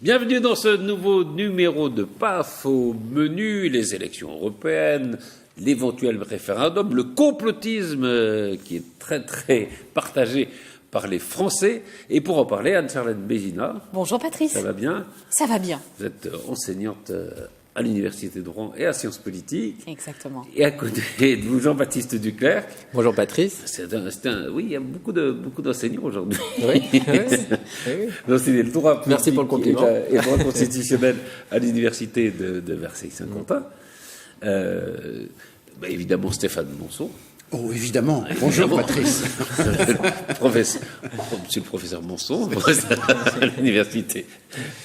Bienvenue dans ce nouveau numéro de PAF. Au menu, les élections européennes, l'éventuel référendum, le complotisme qui est très très partagé par les Français. Et pour en parler, Anne-Charlotte Bézina. Bonjour Patrice. Ça va bien? Ça va bien. Vous êtes enseignante à l'Université de Rouen et à Sciences Politiques. Exactement. Et à côté de vous, Jean-Baptiste Duclercq. Bonjour Patrice. Oui, il y a beaucoup d'enseignants aujourd'hui. Oui, oui. Donc, c'est le droit Merci pour le compliment. et le droit constitutionnel à l'Université de Versailles-Saint-Quentin. Évidemment, Stéphane Monceau. Oh, évidemment. Bonjour, Patrice. Monsieur le professeur Monceau, à l'université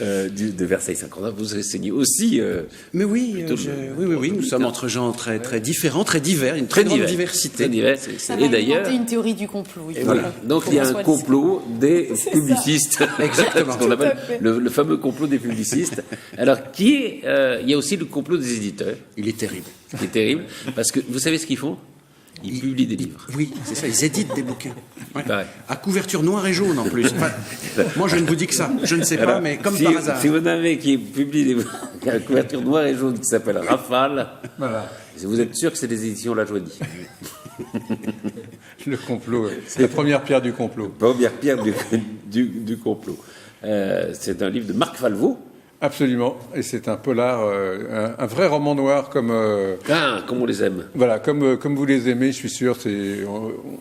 de Versailles-Saint-Quentin. Vous enseignez aussi. Mais oui, oui. Nous sommes entre gens très, très différents, très divers, une très grande diversité. Très divers. Ça va alimenter une théorie du complot. Voilà. Donc il y a un complot des publicistes. Exactement. Ce qu'on appelle le fameux complot des publicistes. Alors, il y a aussi le complot des éditeurs. Il est terrible. Qui est terrible, parce que vous savez ce qu'ils font? Ils publient des livres. Oui, c'est ça, ils éditent des bouquins. Ouais. Pareil. À couverture noire et jaune en plus. Enfin, moi, je ne vous dis que ça. Je ne sais pas, mais comme par hasard. Si vous en avez qui publie des bouquins à couverture noire et jaune qui s'appelle Rafale, voilà. Vous êtes sûr que c'est des éditions La Joanie? Le complot, c'est la première pierre du complot. Première pierre du complot. C'est un livre de Marc Falvaux. Absolument, et c'est un polar, un vrai roman noir comme on les aime. Voilà, comme vous les aimez, je suis sûr.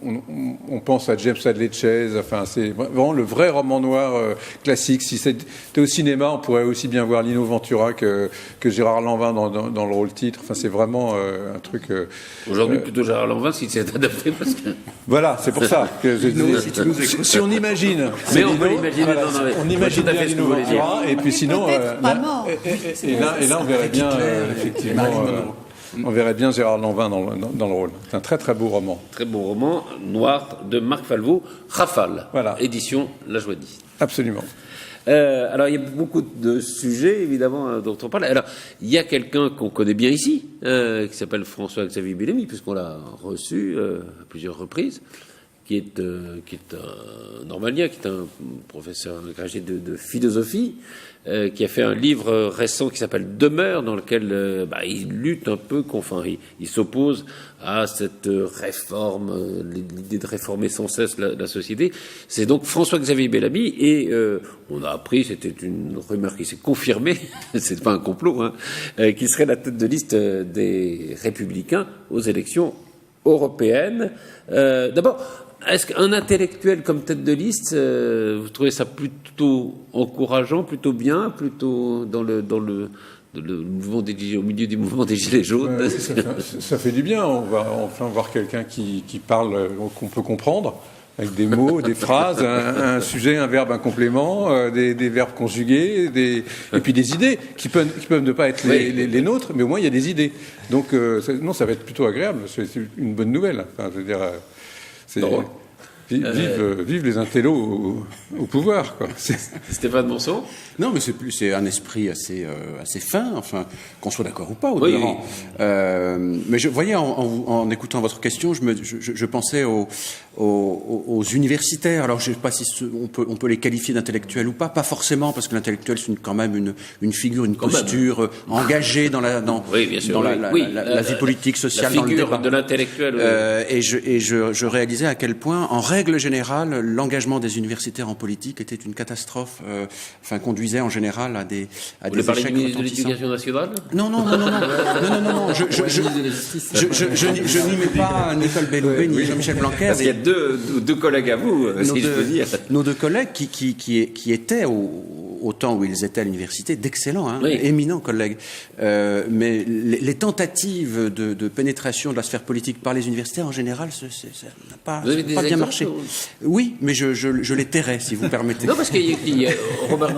On pense à James Hadley Chase. Enfin, c'est vraiment le vrai roman noir classique. Si c'était au cinéma, on pourrait aussi bien voir Lino Ventura que Gérard Lanvin dans le rôle titre. Enfin, c'est vraiment un truc. Aujourd'hui, plutôt Gérard Lanvin s'il s'est adapté parce que. Voilà, c'est pour ça que je dis. Si on imagine, mais on peut l'imaginer. Voilà, on imagine bien Lino Ventura, et puis sinon. Et là, on verrait bien, effectivement, on verrait bien Gérard Lanvin dans le rôle. C'est un très très beau roman. Très beau roman noir de Marc Falvaux, Rafale, voilà. Édition La Joanie. Absolument. Alors, il y a beaucoup de sujets, évidemment, dont on parle. Alors, il y a quelqu'un qu'on connaît bien ici, qui s'appelle François-Xavier Bellamy, puisqu'on l'a reçu à plusieurs reprises, qui est un normalien, qui est un professeur agrégé de philosophie, qui a fait un livre récent qui s'appelle Demeure, dans lequel il lutte un peu, il s'oppose à cette réforme, l'idée de réformer sans cesse la société. C'est donc François-Xavier Bellamy, et on a appris, c'était une rumeur qui s'est confirmée, c'est pas un complot, qui serait la tête de liste des Républicains aux élections européennes. D'abord, est-ce qu'un intellectuel comme tête de liste, vous trouvez ça plutôt encourageant, plutôt bien, plutôt dans le mouvement au milieu du mouvement des Gilets jaunes? Ça fait du bien. On va enfin voir quelqu'un qui parle, qu'on peut comprendre, avec des mots, des phrases, un sujet, un verbe, un complément, des verbes conjugués, et puis des idées qui peuvent ne pas être les nôtres, mais au moins il y a des idées. Donc ça va être plutôt agréable. C'est une bonne nouvelle. Enfin, je veux dire. Vive les intellos au pouvoir, quoi. Stéphane Monceau? Non, mais c'est un esprit assez fin, enfin, qu'on soit d'accord ou pas, au demeurant. Mais je voyais, en écoutant votre question, je pensais aux universitaires. Alors, je ne sais pas si on peut les qualifier d'intellectuels ou pas forcément, parce que l'intellectuel, c'est quand même une figure, une posture engagée dans la vie politique, sociale, dans le débat. De l'intellectuel. Et je réalisais à quel point, en règle générale, l'engagement des universitaires en politique était une catastrophe, conduisait en général à des échecs de l'éducation nationale? Non. Je n'y mets pas Nicole Belloubet ni Jean-Michel Blanquer. Parce qu'il y a deux collègues à vous, si je peux dire. Nos deux collègues qui étaient au temps où ils étaient à l'université, d'excellents, éminents collègues. Mais les tentatives de pénétration de la sphère politique par les universitaires, en général, ça n'a pas bien marché. Oui, mais je les tairai, si vous permettez. Non, parce qu'il y a Robert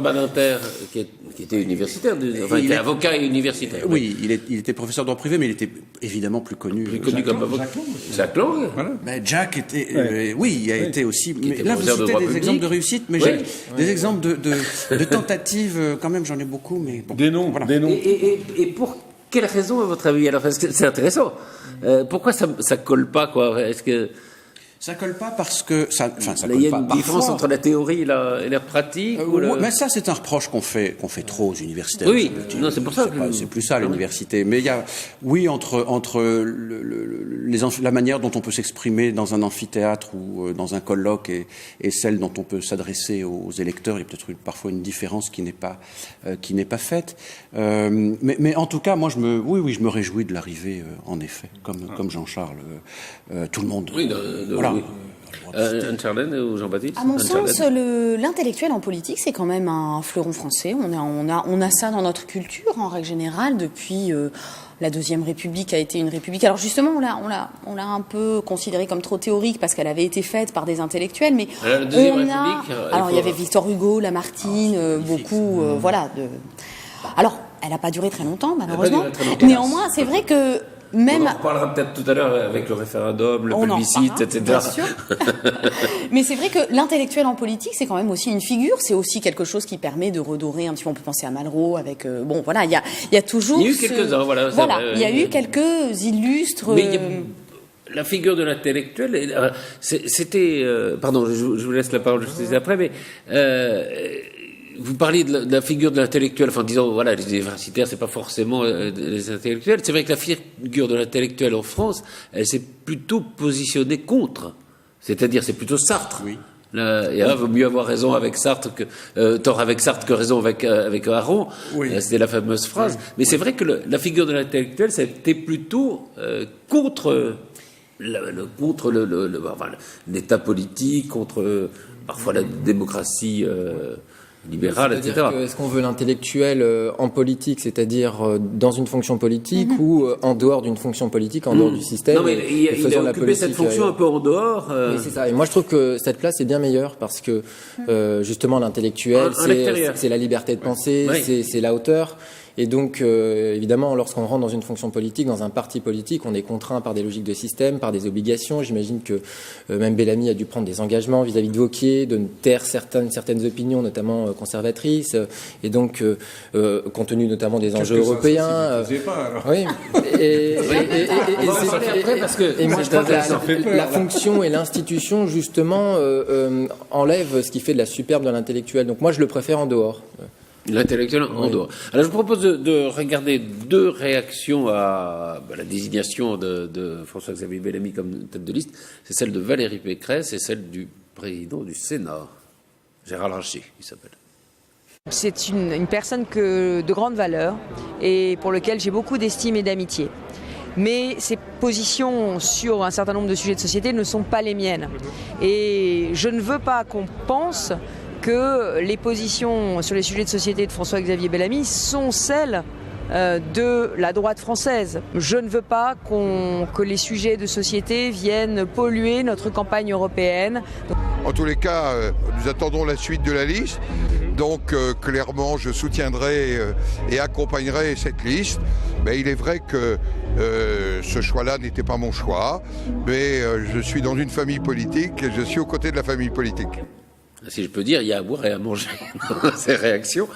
Badinter qui était universitaire, qui était avocat et universitaire. Oui, il était professeur de droit privé, mais il était évidemment plus connu. Comme avocat. Jacques Lang. Voilà. Jack était, il a été aussi. Mais là, vous citez des exemples de réussite, mais j'ai des exemples de tentatives. Quand même, j'en ai beaucoup, mais bon. Des noms. Et pour quelle raison, à votre avis? Alors, parce que c'est intéressant. Pourquoi ça colle pas, quoi? Est-ce que Ça colle pas parce que ça Il colle y a pas. une différence Parfois, entre la théorie et la pratique. mais ça, c'est un reproche qu'on fait trop aux universitaires. Oui, non, c'est pour ça que c'est plus ça l'université. Mais il y a, oui, entre la manière dont on peut s'exprimer dans un amphithéâtre ou dans un colloque et celle dont on peut s'adresser aux électeurs, il y a peut-être parfois une différence qui n'est pas faite. Mais en tout cas, moi, je me réjouis de l'arrivée, en effet, comme Jean-Charles, tout le monde. Oui, voilà. oui. Anne-Charlène ou Jean-Baptiste? À mon sens, l'intellectuel en politique, c'est quand même un fleuron français. On a ça dans notre culture, en règle générale, depuis la Deuxième République a été une république. Alors justement, on l'a un peu considérée comme trop théorique parce qu'elle avait été faite par des intellectuels, mais la Deuxième République, alors il y avait Victor Hugo, Lamartine, beaucoup, voilà. Alors, elle n'a pas duré très longtemps, malheureusement. Néanmoins, c'est vrai que même... On en reparlera peut-être tout à l'heure avec le référendum, le plébiscite, etc. Bien sûr. Mais c'est vrai que l'intellectuel en politique, c'est quand même aussi une figure. C'est aussi quelque chose qui permet de redorer un petit peu. On peut penser à Malraux avec... bon, voilà, il y a toujours... Il y a eu quelques-uns, voilà. Voilà, il y a eu quelques illustres... Mais la figure de l'intellectuel, c'était... pardon, je vous laisse la parole juste après, mais... vous parliez de la figure de l'intellectuel, enfin disons, voilà, les universitaires, c'est pas forcément les intellectuels. C'est vrai que la figure de l'intellectuel en France, elle s'est plutôt positionnée contre. C'est-à-dire, c'est plutôt Sartre. Oui. Et vaut mieux avoir raison avec Sartre tort avec Sartre que raison avec Aron. Oui. C'était la fameuse phrase. Oui. Mais c'est vrai que la figure de l'intellectuel, c'était plutôt contre l'État politique, contre parfois la démocratie libérale, etc. Est-ce qu'on veut l'intellectuel en politique, c'est-à-dire dans une fonction politique, ou en dehors d'une fonction politique, en dehors du système? Non, mais il a occupé cette fonction un peu en dehors. Oui, c'est ça. Et moi, je trouve que cette place est bien meilleure parce que justement, l'intellectuel, c'est la liberté de penser, oui. C'est la hauteur. Et donc, évidemment, lorsqu'on rentre dans une fonction politique, dans un parti politique, on est contraint par des logiques de système, par des obligations. J'imagine que même Bellamy a dû prendre des engagements vis-à-vis de Wauquiez, de taire certaines opinions, notamment conservatrices. Et donc, compte tenu notamment des enjeux européens. Oui. Et moi, je crois que la fonction et l'institution, justement, enlèvent ce qui fait de la superbe de l'intellectuel. Donc, moi, je le préfère en dehors. L'intellectuel en dehors. Alors je vous propose de regarder deux réactions à la désignation de François-Xavier Bellamy comme tête de liste. C'est celle de Valérie Pécresse et celle du président du Sénat, Gérard Larcher, il s'appelle. C'est une personne de grande valeur et pour laquelle j'ai beaucoup d'estime et d'amitié. Mais ses positions sur un certain nombre de sujets de société ne sont pas les miennes. Et je ne veux pas qu'on pense que les positions sur les sujets de société de François-Xavier Bellamy sont celles de la droite française. Je ne veux pas que les sujets de société viennent polluer notre campagne européenne. En tous les cas, nous attendons la suite de la liste. Donc clairement, je soutiendrai et accompagnerai cette liste. Mais il est vrai que ce choix-là n'était pas mon choix. Mais je suis dans une famille politique et je suis aux côtés de la famille politique. Si je peux dire, il y a à boire et à manger dans ces réactions.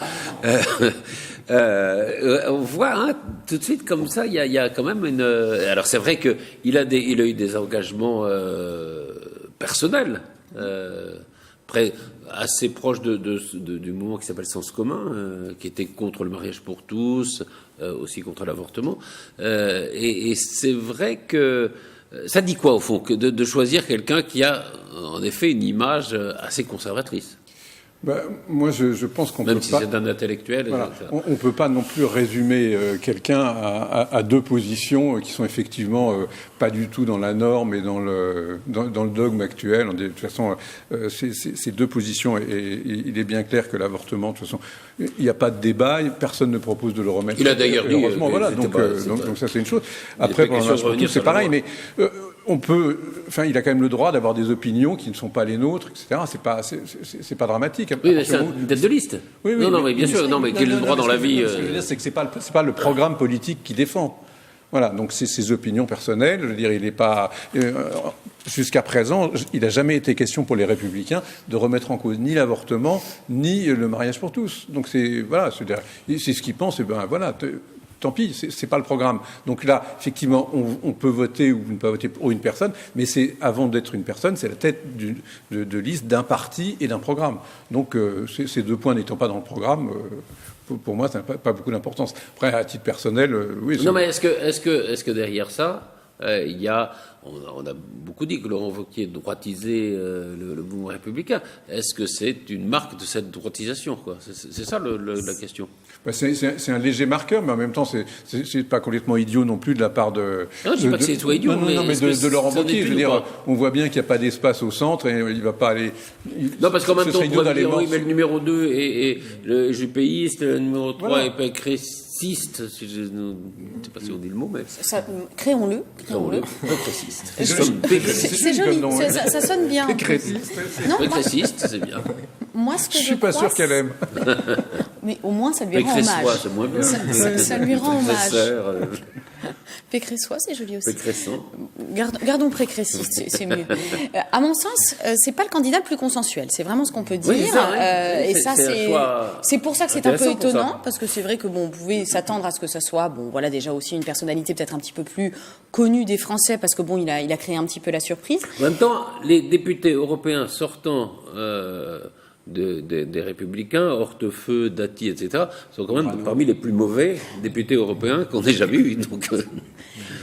On voit tout de suite comme ça, il y a quand même une... Alors c'est vrai qu'il a eu des engagements personnels, assez proches du mouvement qui s'appelle Sens commun, qui était contre le mariage pour tous, aussi contre l'avortement. Et c'est vrai que... Ça dit quoi, au fond, que de choisir quelqu'un qui a, en effet, une image assez conservatrice? Moi, je pense qu'on même peut si pas... c'est un intellectuel. Voilà, on ne peut pas non plus résumer quelqu'un à deux positions qui sont effectivement pas du tout dans la norme et dans le dogme actuel. De toute façon, ces deux positions, et il est bien clair que l'avortement, de toute façon, il n'y a pas de débat, personne ne propose de le remettre. Il a d'ailleurs dit... Heureusement, voilà, donc ça c'est une chose. Après, pour tout, c'est pareil, mais... il a quand même le droit d'avoir des opinions qui ne sont pas les nôtres, etc. C'est pas dramatique. Oui, mais c'est une tête de liste. Oui, mais bien sûr, mais qu'il a le droit dans la vie. Ce que je veux dire, c'est que c'est pas le programme politique qu'il défend. Voilà, donc c'est ses opinions personnelles. Je veux dire, il n'est pas jusqu'à présent, il n'a jamais été question pour les Républicains de remettre en cause ni l'avortement ni le mariage pour tous. Donc c'est ce qu'ils pensent. Et ben voilà. tant pis, c'est pas le programme. Donc là, effectivement, on peut voter ou ne pas voter pour une personne, mais c'est avant d'être une personne, c'est la tête de liste d'un parti et d'un programme. Donc ces 2 points n'étant pas dans le programme, pour moi, ça n'a pas beaucoup d'importance. Après, à titre personnel, oui. Non, mais est-ce que derrière ça, il y a, on a beaucoup dit que Laurent Wauquiez droitisait le mouvement républicain. Est-ce que c'est une marque de cette droitisation, quoi? C'est ça la question. C'est un léger marqueur, mais en même temps, c'est pas complètement idiot non plus de la part de. Non, je dis pas que c'est soit idiot, mais de Laurent Wauquiez. Je veux dire, on voit bien qu'il n'y a pas d'espace au centre et il va pas aller. Non, parce qu'en même temps, on pourrait dire, oui, mais le numéro 2 est le jupéiste, le numéro 3 est pécréciste. Je ne sais pas si on dit le mot, mais. Créons-le. Pécréciste. C'est joli, ça sonne bien. Pécréciste. Pécréciste, c'est bien. Moi, ce que je suis pas sûr qu'elle aime. Mais au moins, ça lui rend hommage. C'est moins bien. Ça lui rend hommage. Pécressois, c'est joli aussi. Pécressant. Gardons Pécressiste, c'est mieux. À mon sens, c'est pas le candidat le plus consensuel. C'est vraiment ce qu'on peut dire. Oui, et ça, c'est pour ça que c'est un peu étonnant, parce que c'est vrai que on pouvait s'attendre à ce que ça soit, voilà, déjà aussi une personnalité peut-être un petit peu plus connue des Français, parce que il a créé un petit peu la surprise. En même temps, les députés européens sortant des Républicains, Hortefeux, Dati, etc., sont quand même parmi les plus mauvais députés européens qu'on ait jamais eu. Donc,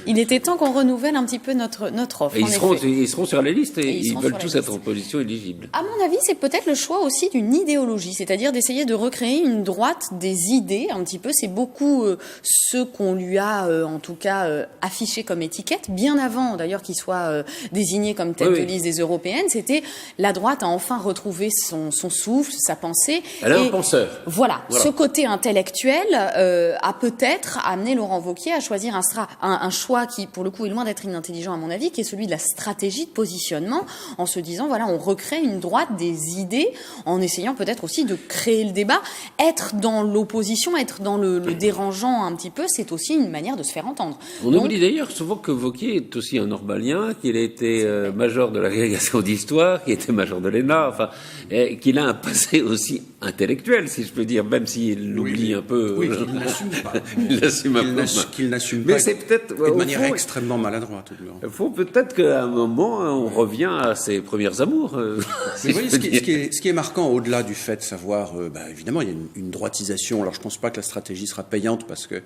il était temps qu'on renouvelle un petit peu notre offre. Et ils seront sur la liste et ils veulent tous être en position éligible. À mon avis, c'est peut-être le choix aussi d'une idéologie, c'est-à-dire d'essayer de recréer une droite des idées un petit peu. C'est beaucoup ce qu'on lui a en tout cas affiché comme étiquette, bien avant d'ailleurs qu'il soit désigné comme tête de liste des européennes. C'était la droite a enfin retrouvé son souffle, sa pensée. Elle est un penseur. Voilà, ce côté intellectuel a peut-être amené Laurent Wauquiez à choisir un choix qui, pour le coup, est loin d'être inintelligent à mon avis, qui est celui de la stratégie de positionnement, en se disant, voilà, on recrée une droite des idées, en essayant peut-être aussi de créer le débat. Être dans l'opposition, être dans le dérangeant un petit peu, c'est aussi une manière de se faire entendre. On oublie d'ailleurs souvent que Wauquiez est aussi un orbalien, qu'il a été major de l'agrégation d'histoire, qu'il était major de l'ENA, enfin, qu'il a un passé aussi intellectuel, si je peux dire, même s'il l'oublie un peu. Oui, qu'il n'assume pas. Qu'il n'assume pas. Mais c'est peut-être de manière extrêmement maladroite. Il faut peut-être qu'à un moment, on revient à ses premières amours. Mais vous voyez, ce qui est marquant, au-delà du fait de savoir, évidemment, il y a une droitisation. Alors, je ne pense pas que la stratégie sera payante parce que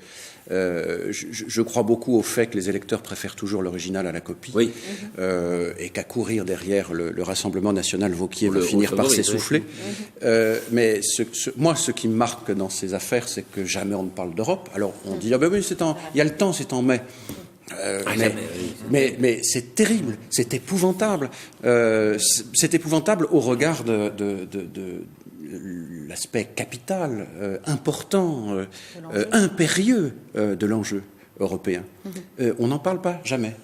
je crois beaucoup au fait que les électeurs préfèrent toujours l'original à la copie. Oui. Et qu'à courir derrière le Rassemblement national, Wauquiez va finir par s'essouffler. Mais moi, ce qui me marque dans ces affaires, c'est que jamais on ne parle d'Europe. Alors, on dit, oui, il y a le temps, c'est en mai. Mais c'est terrible, c'est épouvantable. C'est épouvantable au regard de l'aspect capital, important, impérieux de l'enjeu européen. On n'en parle pas, jamais.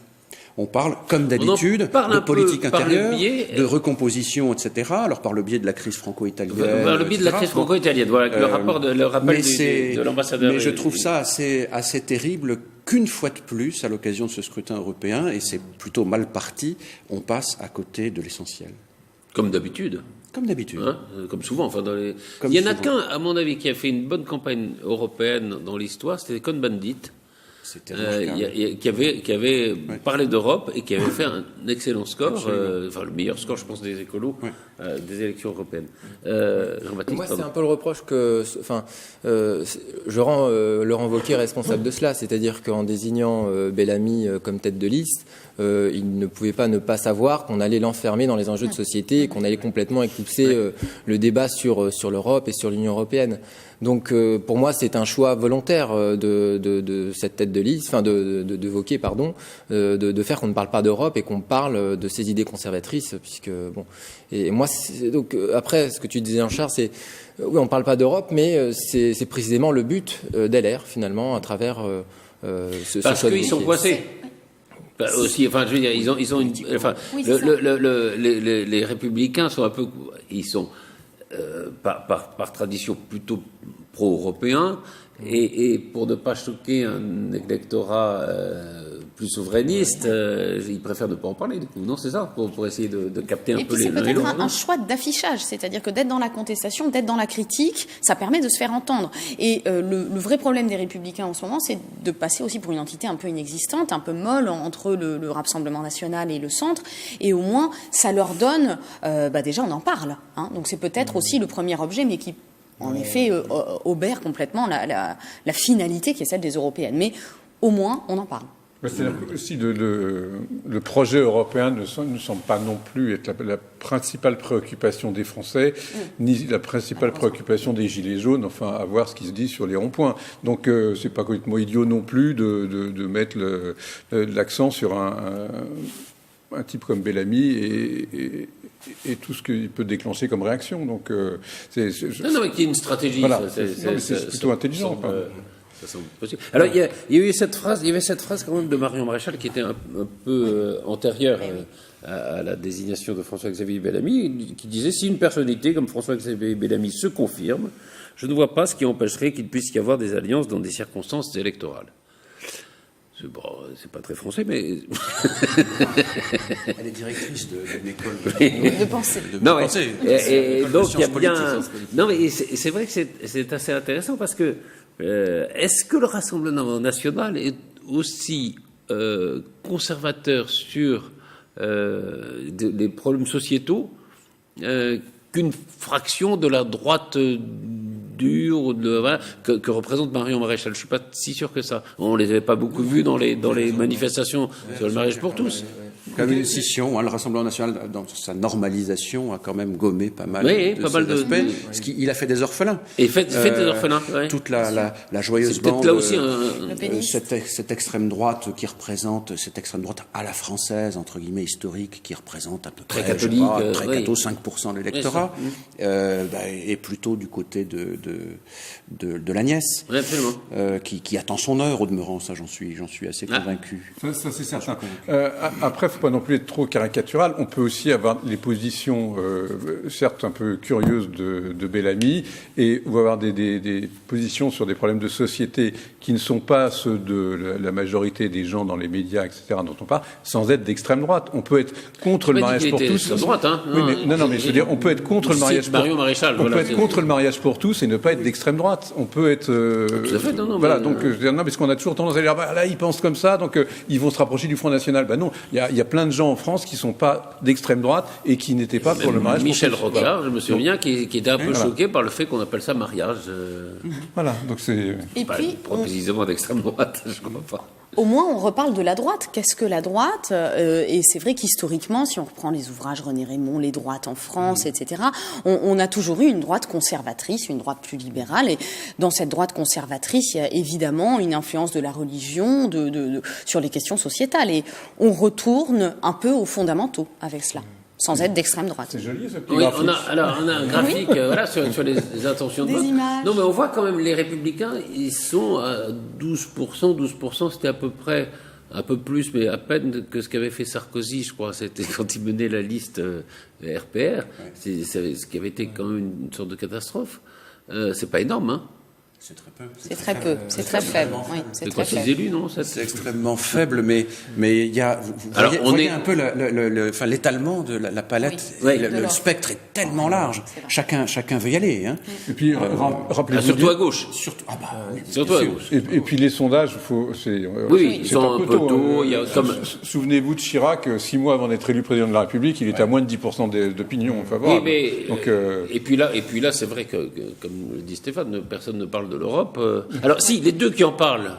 On parle, comme d'habitude, de politique intérieure, de recomposition, etc. Alors, par le biais de la crise franco-italienne. Par le biais de la crise franco-italienne, voilà, le rappel de l'ambassadeur. Mais je trouve ça assez terrible qu'une fois de plus, à l'occasion de ce scrutin européen, et c'est plutôt mal parti, on passe à côté de l'essentiel. Comme d'habitude. Comme d'habitude. Hein, comme souvent. Enfin, il y en a qu'un, à mon avis, qui a fait une bonne campagne européenne dans l'histoire, c'était Cohn-Bendit. Qui avait parlé d'Europe et qui avait fait un excellent score, le meilleur score, je pense, des écolos des élections européennes. Jean-Baptiste. Moi, c'est un peu le reproche que, je rends Laurent Wauquiez responsable de cela, c'est-à-dire qu'en désignant Bellamy comme tête de liste, il ne pouvait pas ne pas savoir qu'on allait l'enfermer dans les enjeux de société et qu'on allait complètement éclipser le débat sur l'Europe et sur l'Union européenne. Donc, pour moi, c'est un choix volontaire de cette tête de liste, de Wauquiez, pardon, de faire qu'on ne parle pas d'Europe et qu'on parle de ses idées conservatrices, puisque bon. Et moi, donc après, ce que tu disais, Jean-Charles, c'est oui, on ne parle pas d'Europe, mais c'est précisément le but d'LR finalement à travers ce choix. Parce qu'ils sont coincés. Aussi, enfin, je veux dire, ils ont une, enfin, les républicains sont un peu, ils sont par tradition plutôt pro-européens et pour ne pas choquer un électorat plus souverainistes, ils préfèrent ne pas en parler, du coup. Non, c'est ça, pour essayer de capter un peu les... Et puis c'est peut-être un choix d'affichage, c'est-à-dire que d'être dans la contestation, d'être dans la critique, ça permet de se faire entendre. Et le vrai problème des Républicains en ce moment, c'est de passer aussi pour une entité un peu inexistante, un peu molle entre le Rassemblement national et le centre. Et au moins, ça leur donne... déjà, on en parle. Hein, donc c'est peut-être aussi le premier objet, mais qui, en effet, obère complètement la finalité qui est celle des européennes. Mais au moins, on en parle. C'est-à-dire que aussi le projet européen ne semble pas non plus être la principale préoccupation des Français, ni la principale préoccupation des Gilets jaunes, enfin, à voir ce qui se dit sur les ronds-points. Donc, c'est pas complètement idiot non plus de mettre l'accent sur un type comme Bellamy et tout ce qu'il peut déclencher comme réaction. Donc, non, mais qui est une stratégie. Voilà, c'est plutôt intelligent. Ça semble possible. Alors, il y avait cette phrase quand même de Marion Maréchal qui était un peu antérieure à la désignation de François-Xavier Bellamy, qui disait « Si une personnalité comme François-Xavier Bellamy se confirme, je ne vois pas ce qui empêcherait qu'il puisse y avoir des alliances dans des circonstances électorales. » Bon, c'est pas très français, mais... Elle est directrice d'une école de pensée. Et donc, il y a bien... Non, mais c'est vrai que c'est assez intéressant parce que est-ce que le Rassemblement national est aussi conservateur sur les problèmes sociétaux qu'une fraction de la droite dure que représente Marion Maréchal? Je suis pas si sûr que ça. On les avait pas beaucoup vus dans les manifestations sur le mariage pour tous. Comme une scission, le Rassemblement national, dans sa normalisation, a quand même gommé pas mal de aspects. Parce qu'il a fait des orphelins. Et fait des orphelins. Ouais. Toute la joyeuse bande, là aussi cette extrême droite qui représente, cette extrême droite à la française, entre guillemets, historique, qui représente à peu près, très catholique, très catho, 5% de l'électorat, est plutôt du côté de la nièce, qui attend son heure au demeurant, ça j'en suis assez convaincu. Ça c'est certain. Après, faut pas non plus être trop caricatural. On peut aussi avoir les positions, certes un peu curieuses de Bellamy, ou avoir des positions sur des problèmes de société qui ne sont pas ceux de la majorité des gens dans les médias, etc., dont on parle, sans être d'extrême droite. On peut être contre le mariage pour tous. Droite, hein. Mais je veux dire, on peut être contre le mariage pour tous. On peut être contre le mariage pour tous et ne pas être d'extrême droite. On peut être. Tout à fait, voilà, donc je veux dire, non, parce qu'on a toujours tendance à dire, là, ils pensent comme ça, donc ils vont se rapprocher du Front National. Non, il y a plein de gens en France qui sont pas d'extrême droite et qui n'étaient pas pour le mariage. Michel Rocard, je me souviens, qui était un peu choqué par le fait qu'on appelle ça mariage. Voilà, donc c'est. Et puis, précisément d'extrême droite, je comprends pas. Au moins, on reparle de la droite. Qu'est-ce que la droite? Et c'est vrai qu'historiquement, si on reprend les ouvrages René Raymond, les droites en France, etc., on a toujours eu une droite conservatrice, une droite plus libérale. Et dans cette droite conservatrice, il y a évidemment une influence de la religion sur les questions sociétales. Et on retourne un peu aux fondamentaux avec cela, sans être d'extrême droite. C'est joli, ce petit graphique. On a un graphique sur les intentions de vote. Images. Non, mais on voit quand même les Républicains, ils sont à 12%. 12%, c'était à peu près, un peu plus, mais à peine que ce qu'avait fait Sarkozy, je crois. C'était quand il menait la liste RPR. C'est ce qui avait été quand même une sorte de catastrophe. C'est pas énorme, hein. C'est très peu. C'est très peu. C'est très faible. Oui, c'est quoi, 6 élus, non? C'est extrêmement faible, mais il y a. Vous voyez un peu l'étalement de la palette. Oui. Le spectre est tellement large. Chacun veut y aller. Hein. Et puis rappelez-vous. Surtout à gauche. Surtout à gauche. Et puis les sondages, ils sont un peu tôt. Souvenez-vous de Chirac, 6 mois avant d'être élu président de la République, il était à moins de 10% d'opinion favorable. Oui, mais et puis là, c'est vrai que, comme le dit Stéphane, personne ne parle de l'Europe. Alors, si, les deux qui en parlent,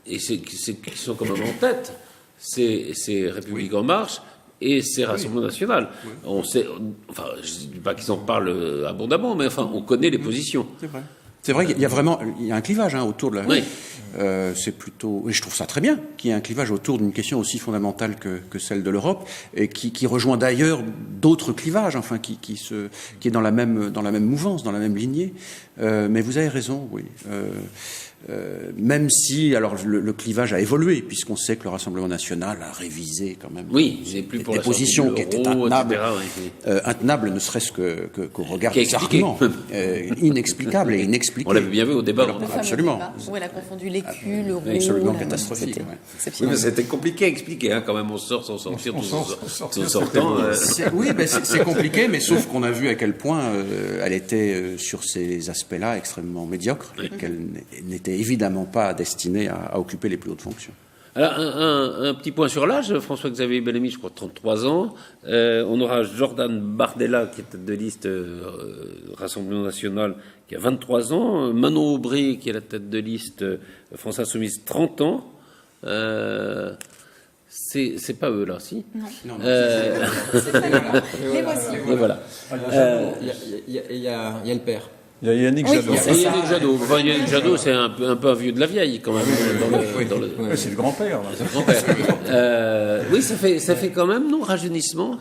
et qui sont quand même en tête, c'est République en marche et c'est Rassemblement national. On sait, enfin, je ne dis pas qu'ils en parlent abondamment, mais enfin, on connaît les positions. C'est vrai qu'il y a un clivage autour de la. Oui. C'est plutôt, et je trouve ça très bien qu'il y ait un clivage autour d'une question aussi fondamentale que celle de l'Europe et qui rejoint d'ailleurs d'autres clivages, enfin qui est dans la même mouvance, dans la même lignée. Mais vous avez raison, oui. même si, alors le clivage a évolué, puisqu'on sait que le Rassemblement national a révisé quand même plus pour des positions qui étaient intenables, ne serait-ce qu'au regard des arguments inexplicables et inexpliqués. On l'avait bien vu au débat. Absolument. Où elle a confondu l'écu, le roux. Absolument catastrophique. Oui, mais c'était compliqué à expliquer, quand même. On sort sans sortir, tout sortant. Oui, c'est compliqué, mais sauf qu'on a vu à quel point elle était, sur ces aspects-là, extrêmement médiocre, et qu'elle n'était évidemment pas destinée à occuper les plus hautes fonctions. Alors, un petit point sur l'âge. François-Xavier Bellamy, je crois, 33 ans. On aura Jordan Bardella, qui est tête de liste Rassemblement National, qui a 23 ans. Manon Aubry, qui est la tête de liste France Insoumise, 30 ans. C'est pas eux, là, si? Non. C'est très bien. Les voici. Et voilà. Il y a le père. Il y a Yannick Jadot. Yannick Jadot. Enfin, Yannick Jadot, c'est un peu un vieux de la vieille, quand même. C'est le grand-père. C'est le grand-père. Oui, ça fait quand même, non, rajeunissement.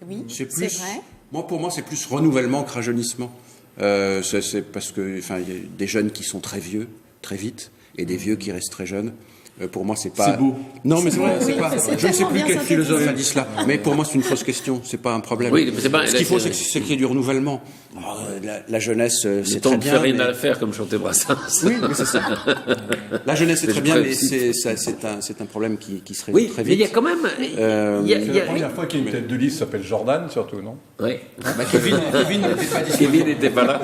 Oui, c'est vrai. Pour moi, c'est plus renouvellement que rajeunissement. C'est parce que, enfin, il y a des jeunes qui sont très vieux, très vite, et des vieux qui restent très jeunes. Pour moi, c'est pas. C'est beau. Non, mais c'est vrai, c'est pas. Je ne sais plus quel philosophe a dit cela. Mais pour moi, c'est une fausse question. C'est pas un problème. Oui, mais c'est pas. Ce qu'il faut, c'est qu'il y ait du renouvellement. La jeunesse, c'est très bien. Ne fait rien à faire, comme chantait Brassens. Oui, mais c'est ça. La jeunesse, c'est très bien, mais c'est un problème qui se résout très vite. Mais il y a quand même. C'est la première fois qu'il y a une tête de liste s'appelle Jordan, surtout, non? Oui. Kevin n'était pas disponible. Kevin n'était pas là.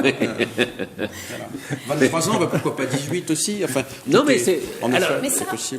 23 ans, pourquoi pas 18 aussi? Enfin. Non, mais c'est. Mais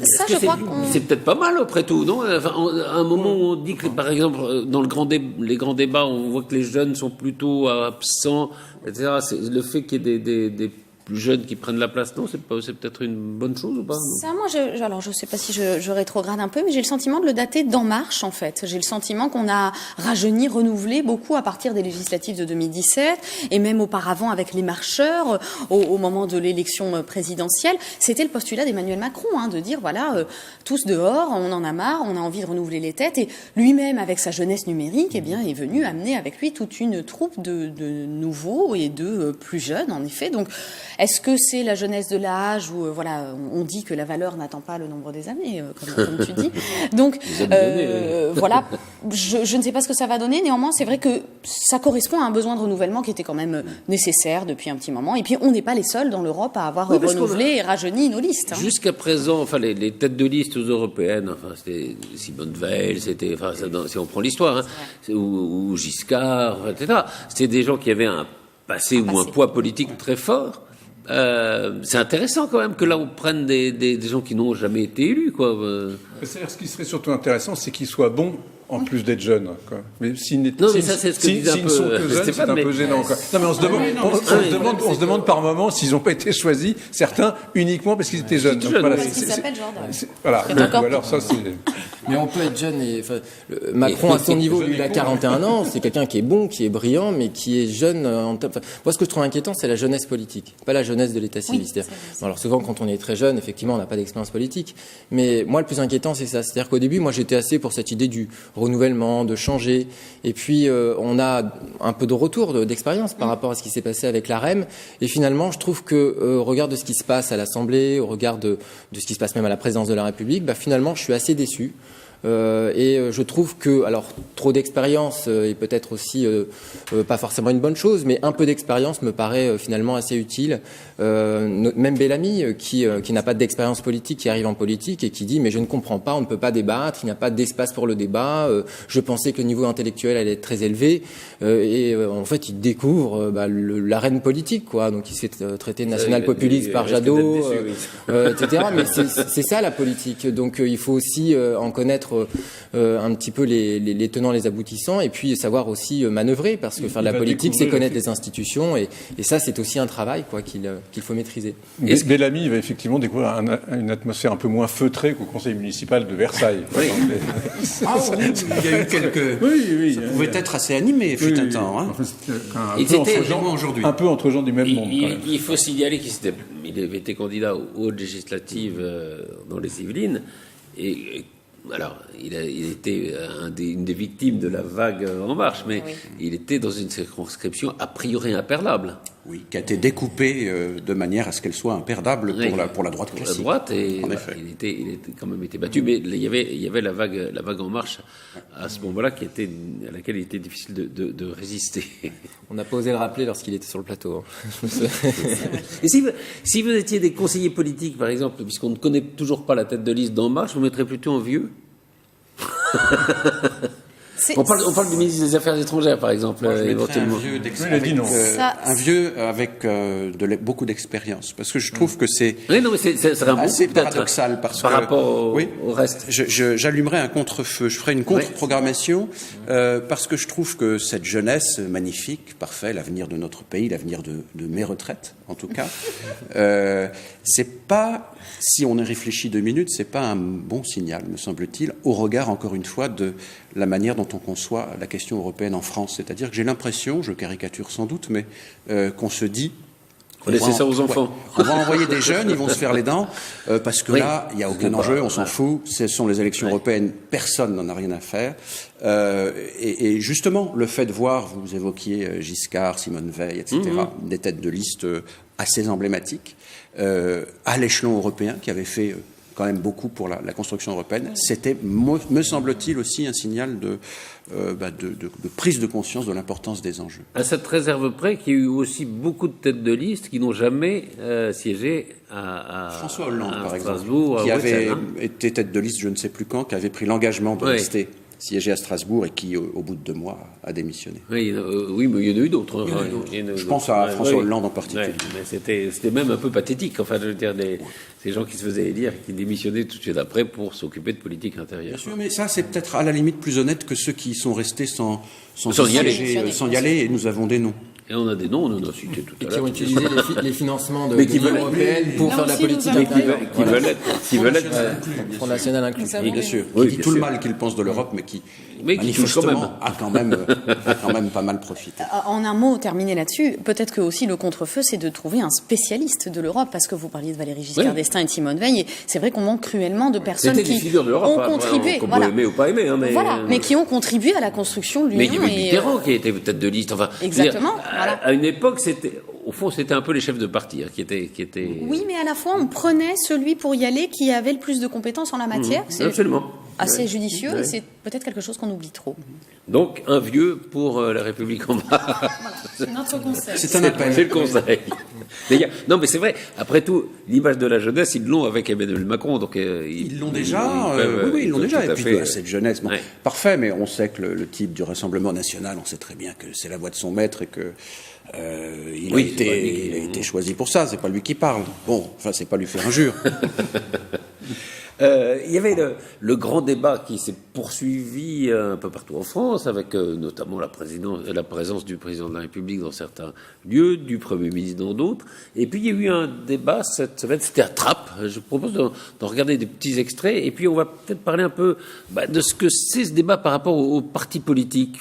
ça, je crois qu'on... C'est peut-être pas mal, après tout, non? Enfin, à un moment où on dit que, par exemple, dans les grands débats, on voit que les jeunes sont plutôt absents, etc. C'est le fait qu'il y ait des plus jeunes qui prennent la place, non? C'est peut-être une bonne chose ou pas? Ça, moi, alors je sais pas si je rétrograde un peu, mais j'ai le sentiment de le dater d'En Marche, en fait. J'ai le sentiment qu'on a rajeuni, renouvelé beaucoup à partir des législatives de 2017, et même auparavant avec les marcheurs, au moment de l'élection présidentielle. C'était le postulat d'Emmanuel Macron, de dire, voilà, tous dehors, on en a marre, on a envie de renouveler les têtes, et lui-même, avec sa jeunesse numérique, eh bien, est venu amener avec lui toute une troupe de nouveaux et de plus jeunes, en effet. Donc, est-ce que c'est la jeunesse de l'âge où voilà, on dit que la valeur n'attend pas le nombre des années, comme tu dis. Donc voilà, je ne sais pas ce que ça va donner. Néanmoins, c'est vrai que ça correspond à un besoin de renouvellement qui était quand même nécessaire depuis un petit moment. Et puis, on n'est pas les seuls dans l'Europe à avoir renouvelé et rajeuni nos listes. Jusqu'à présent, enfin, les têtes de liste européennes, enfin, c'était Simone Veil, c'était, enfin, si on prend l'histoire, ou Giscard, etc. C'était des gens qui avaient un passé ou un poids politique très fort. C'est intéressant quand même que là on prenne des gens qui n'ont jamais été élus, quoi. C'est-à-dire, ce qui serait surtout intéressant, c'est qu'ils soient bons en plus d'être jeunes, quoi. Mais s'ils mais ça, c'est ce que disait un peu, sont que jeunes, c'est un peu gênant, quoi. Non, mais on se demande par moment s'ils n'ont pas été choisis, certains uniquement parce qu'ils étaient jeunes. Donc, voilà, parce qu'ils s'appellent Jordan. Voilà. Ou alors ça, c'est. Mais on peut être jeune et Macron à son niveau, lui, il a 41 ans, c'est quelqu'un qui est bon, qui est brillant, mais qui est jeune. Moi, ce que je trouve inquiétant, c'est la jeunesse politique, pas la jeunesse de l'état civil. Oui, alors souvent, quand on est très jeune, effectivement, on n'a pas d'expérience politique. Mais moi, le plus inquiétant, c'est ça. C'est-à-dire qu'au début, moi, j'étais assez pour cette idée du renouvellement, de changer. Et puis, on a un peu de retour d'expérience par rapport à ce qui s'est passé avec la REM. Et finalement, je trouve que, au regard de ce qui se passe à l'Assemblée, au regard de ce qui se passe même à la présidence de la République, finalement, je suis assez déçu. Et je trouve que, alors, trop d'expérience est peut-être aussi pas forcément une bonne chose, mais un peu d'expérience me paraît finalement assez utile. Même Bellamy, qui n'a pas d'expérience politique, qui arrive en politique et qui dit mais je ne comprends pas, on ne peut pas débattre, il n'y a pas d'espace pour le débat. Je pensais que le niveau intellectuel allait être très élevé, et en fait il découvre l'arène politique, quoi. Donc il se fait traiter de national-populiste par Jadot, etc. Mais c'est ça la politique. Donc il faut aussi en connaître un petit peu les tenants, les aboutissants, et puis savoir aussi manœuvrer, parce que faire de la politique, c'est connaître les institutions, et ça, c'est aussi un travail, quoi, qu'il faut maîtriser. Bellamy va effectivement découvrir une atmosphère un peu moins feutrée qu'au conseil municipal de Versailles. Oui. Il y a eu quelques... Oui. Ça pouvait être assez animé, fut un temps. Hein. Un peu entre gens du même monde. Il faut signaler qu'il avait été candidat aux législatives dans les Yvelines, et alors, il était une des victimes de la vague En Marche, mais il était dans une circonscription a priori imperdable. Oui, qui a été découpée de manière à ce qu'elle soit imperdable pour la droite classique. La droite, et en effet. il était quand même été battu, mais il y avait la vague En Marche à ce moment-là à laquelle il était difficile de résister. On n'a pas osé le rappeler lorsqu'il était sur le plateau. Et si vous étiez des conseillers politiques, par exemple, puisqu'on ne connaît toujours pas la tête de liste d'En Marche, vous mettrez plutôt en vieux? On parle du ministre des Affaires étrangères, par exemple, éventuellement. Un vieux avec beaucoup d'expérience, parce que je trouve que c'est assez paradoxal, parce par que rapport au reste. J'allumerai un contre-feu, je ferai une contre-programmation, parce que je trouve que cette jeunesse magnifique, parfait, l'avenir de notre pays, l'avenir de mes retraites, en tout cas, c'est pas, si on y réfléchit 2 minutes, c'est pas un bon signal, me semble-t-il, au regard, encore une fois, de la manière dont on conçoit la question européenne en France. C'est-à-dire que j'ai l'impression, je caricature sans doute, mais qu'on se dit... On laisse ça aux enfants. On va envoyer des jeunes, ils vont se faire les dents, parce que là, il n'y a aucun enjeu, on s'en fout. Ce sont les élections européennes, personne n'en a rien à faire. Et justement, le fait de voir, vous évoquiez Giscard, Simone Veil, etc., des têtes de liste assez emblématiques, à l'échelon européen, qui avaient fait quand même beaucoup pour la construction européenne, c'était, me semble-t-il, aussi un signal de prise de conscience de l'importance des enjeux. À cette réserve près qu'il y a eu aussi beaucoup de têtes de liste qui n'ont jamais siégé à François Hollande, par Strasbourg, exemple, qui avait été tête de liste je ne sais plus quand, qui avait pris l'engagement de rester siégé à Strasbourg et qui, au bout de 2 mois, a démissionné. Oui, mais il y en a eu d'autres. Je pense à François Hollande en particulier. Mais c'était même un peu pathétique. Enfin, je veux dire, ces gens qui se faisaient élire, qui démissionnaient tout de suite après pour s'occuper de politique intérieure. Bien sûr, mais ça, c'est peut-être à la limite plus honnête que ceux qui sont restés sans y aller. Et nous avons des noms. Et on a des noms, on en a cité tout à l'heure. Et qui ont utilisé les financements de l'Union européenne pour faire de la politique intérieure. Qui veulent être Front National inclus. Bien sûr. Qui dit tout le mal qu'ils pensent de l'Europe, mais qui manifestement a quand même pas mal profité. En un mot, terminer là-dessus, peut-être que aussi le contre-feu, c'est de trouver un spécialiste de l'Europe, parce que vous parliez de Valéry Giscard d'Estaing et de Simone Veil, et c'est vrai qu'on manque cruellement de personnes qui ont contribué, qu'on peut aimer ou pas aimer, mais qui ont contribué à la construction de l'Union. Mais il y avait Mitterrand qui était tête de liste. Enfin, exactement. À une époque, au fond, c'était un peu les chefs de parti qui étaient. Oui, mais à la fois, on prenait celui pour y aller qui avait le plus de compétences en la matière. C'est absolument. Assez judicieux, et c'est peut-être quelque chose qu'on oublie trop. Donc, un vieux pour la République en marche. C'est notre conseil. C'est un appel. C'est le conseil. Non, mais c'est vrai. Après tout, l'image de la jeunesse, ils l'ont avec Emmanuel Macron. Donc, ils l'ont déjà. Ils l'ont déjà. Et puis, cette jeunesse, parfait, mais on sait que le type du Rassemblement national, on sait très bien que c'est la voix de son maître et que il a été choisi pour ça. C'est pas lui qui parle. Bon, enfin, c'est pas lui faire injure. Il y avait le grand débat qui s'est poursuivi un peu partout en France, avec notamment la présence du président de la République dans certains lieux, du Premier ministre dans d'autres. Et puis il y a eu un débat cette semaine, c'était à Trappes. Je vous propose d'en regarder des petits extraits, et puis on va peut-être parler un peu de ce que c'est ce débat par rapport aux partis politiques.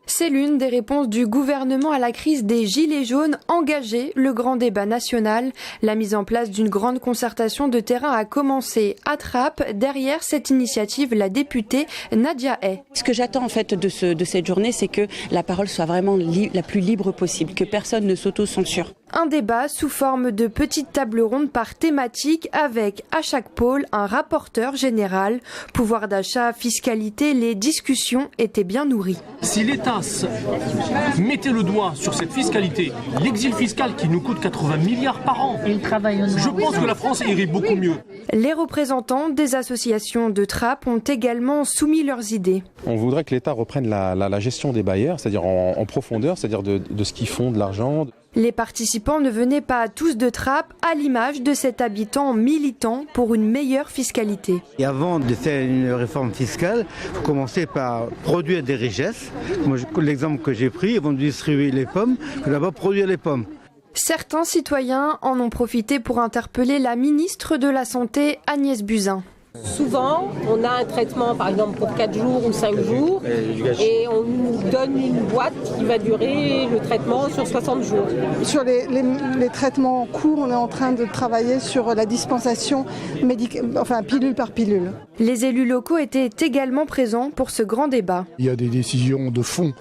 C'est l'une des réponses du gouvernement à la crise des Gilets jaunes, engager le grand débat national. La mise en place d'une grande concertation de terrain a commencé à Trappes. Derrière cette initiative, la députée Nadia Hay. Ce que j'attends en fait de cette journée, c'est que la parole soit vraiment la plus libre possible, que personne ne s'auto-censure. Un débat sous forme de petites tables rondes par thématique avec à chaque pôle un rapporteur général. Pouvoir d'achat, fiscalité, les discussions étaient bien nourries. Si l'État mettait le doigt sur cette fiscalité, l'exil fiscal qui nous coûte 80 milliards par an, je pense que la France irait beaucoup mieux. Les représentants des associations de Trappes ont également soumis leurs idées. On voudrait que l'État reprenne la gestion des bailleurs, c'est-à-dire en profondeur, c'est-à-dire de ce qu'ils font de l'argent. Les participants ne venaient pas tous de Trappes, à l'image de cet habitant militant pour une meilleure fiscalité. Et avant de faire une réforme fiscale, il faut commencer par produire des richesses. Moi, l'exemple que j'ai pris, ils vont distribuer les pommes, il faut d'abord produire les pommes. Certains citoyens en ont profité pour interpeller la ministre de la Santé, Agnès Buzyn. Souvent, on a un traitement, par exemple, pour 4 jours ou 5 jours, et on nous donne une boîte qui va durer le traitement sur 60 jours. Sur les traitements en cours, on est en train de travailler sur la dispensation pilule par pilule. Les élus locaux étaient également présents pour ce grand débat. Il y a des décisions de fond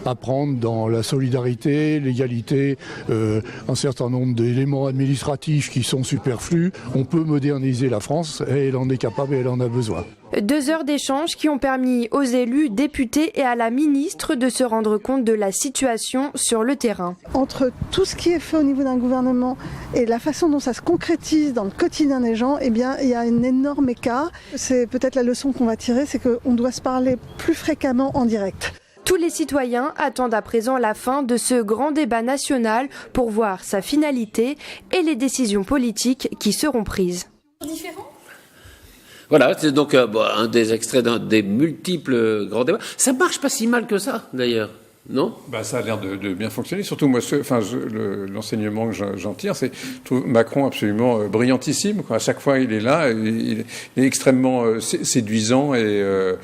à prendre dans la solidarité, l'égalité, un certain nombre d'éléments administratifs qui sont superflus. On peut moderniser la France et elle en est capable et elle en a besoin. 2 heures d'échange qui ont permis aux élus, députés et à la ministre de se rendre compte de la situation sur le terrain. Entre tout ce qui est fait au niveau d'un gouvernement et la façon dont ça se concrétise dans le quotidien des gens, eh bien, il y a un énorme écart. C'est peut-être la leçon qu'on va tirer, c'est qu'on doit se parler plus fréquemment en direct. Tous les citoyens attendent à présent la fin de ce grand débat national pour voir sa finalité et les décisions politiques qui seront prises. Voilà, c'est donc un des extraits d'un des multiples grands débats. Ça marche pas si mal que ça, d'ailleurs, non ? Ça a l'air de bien fonctionner. Surtout, moi, l'enseignement que j'en tire, c'est je trouve Macron absolument brillantissime. À chaque fois, il est là, il est extrêmement séduisant et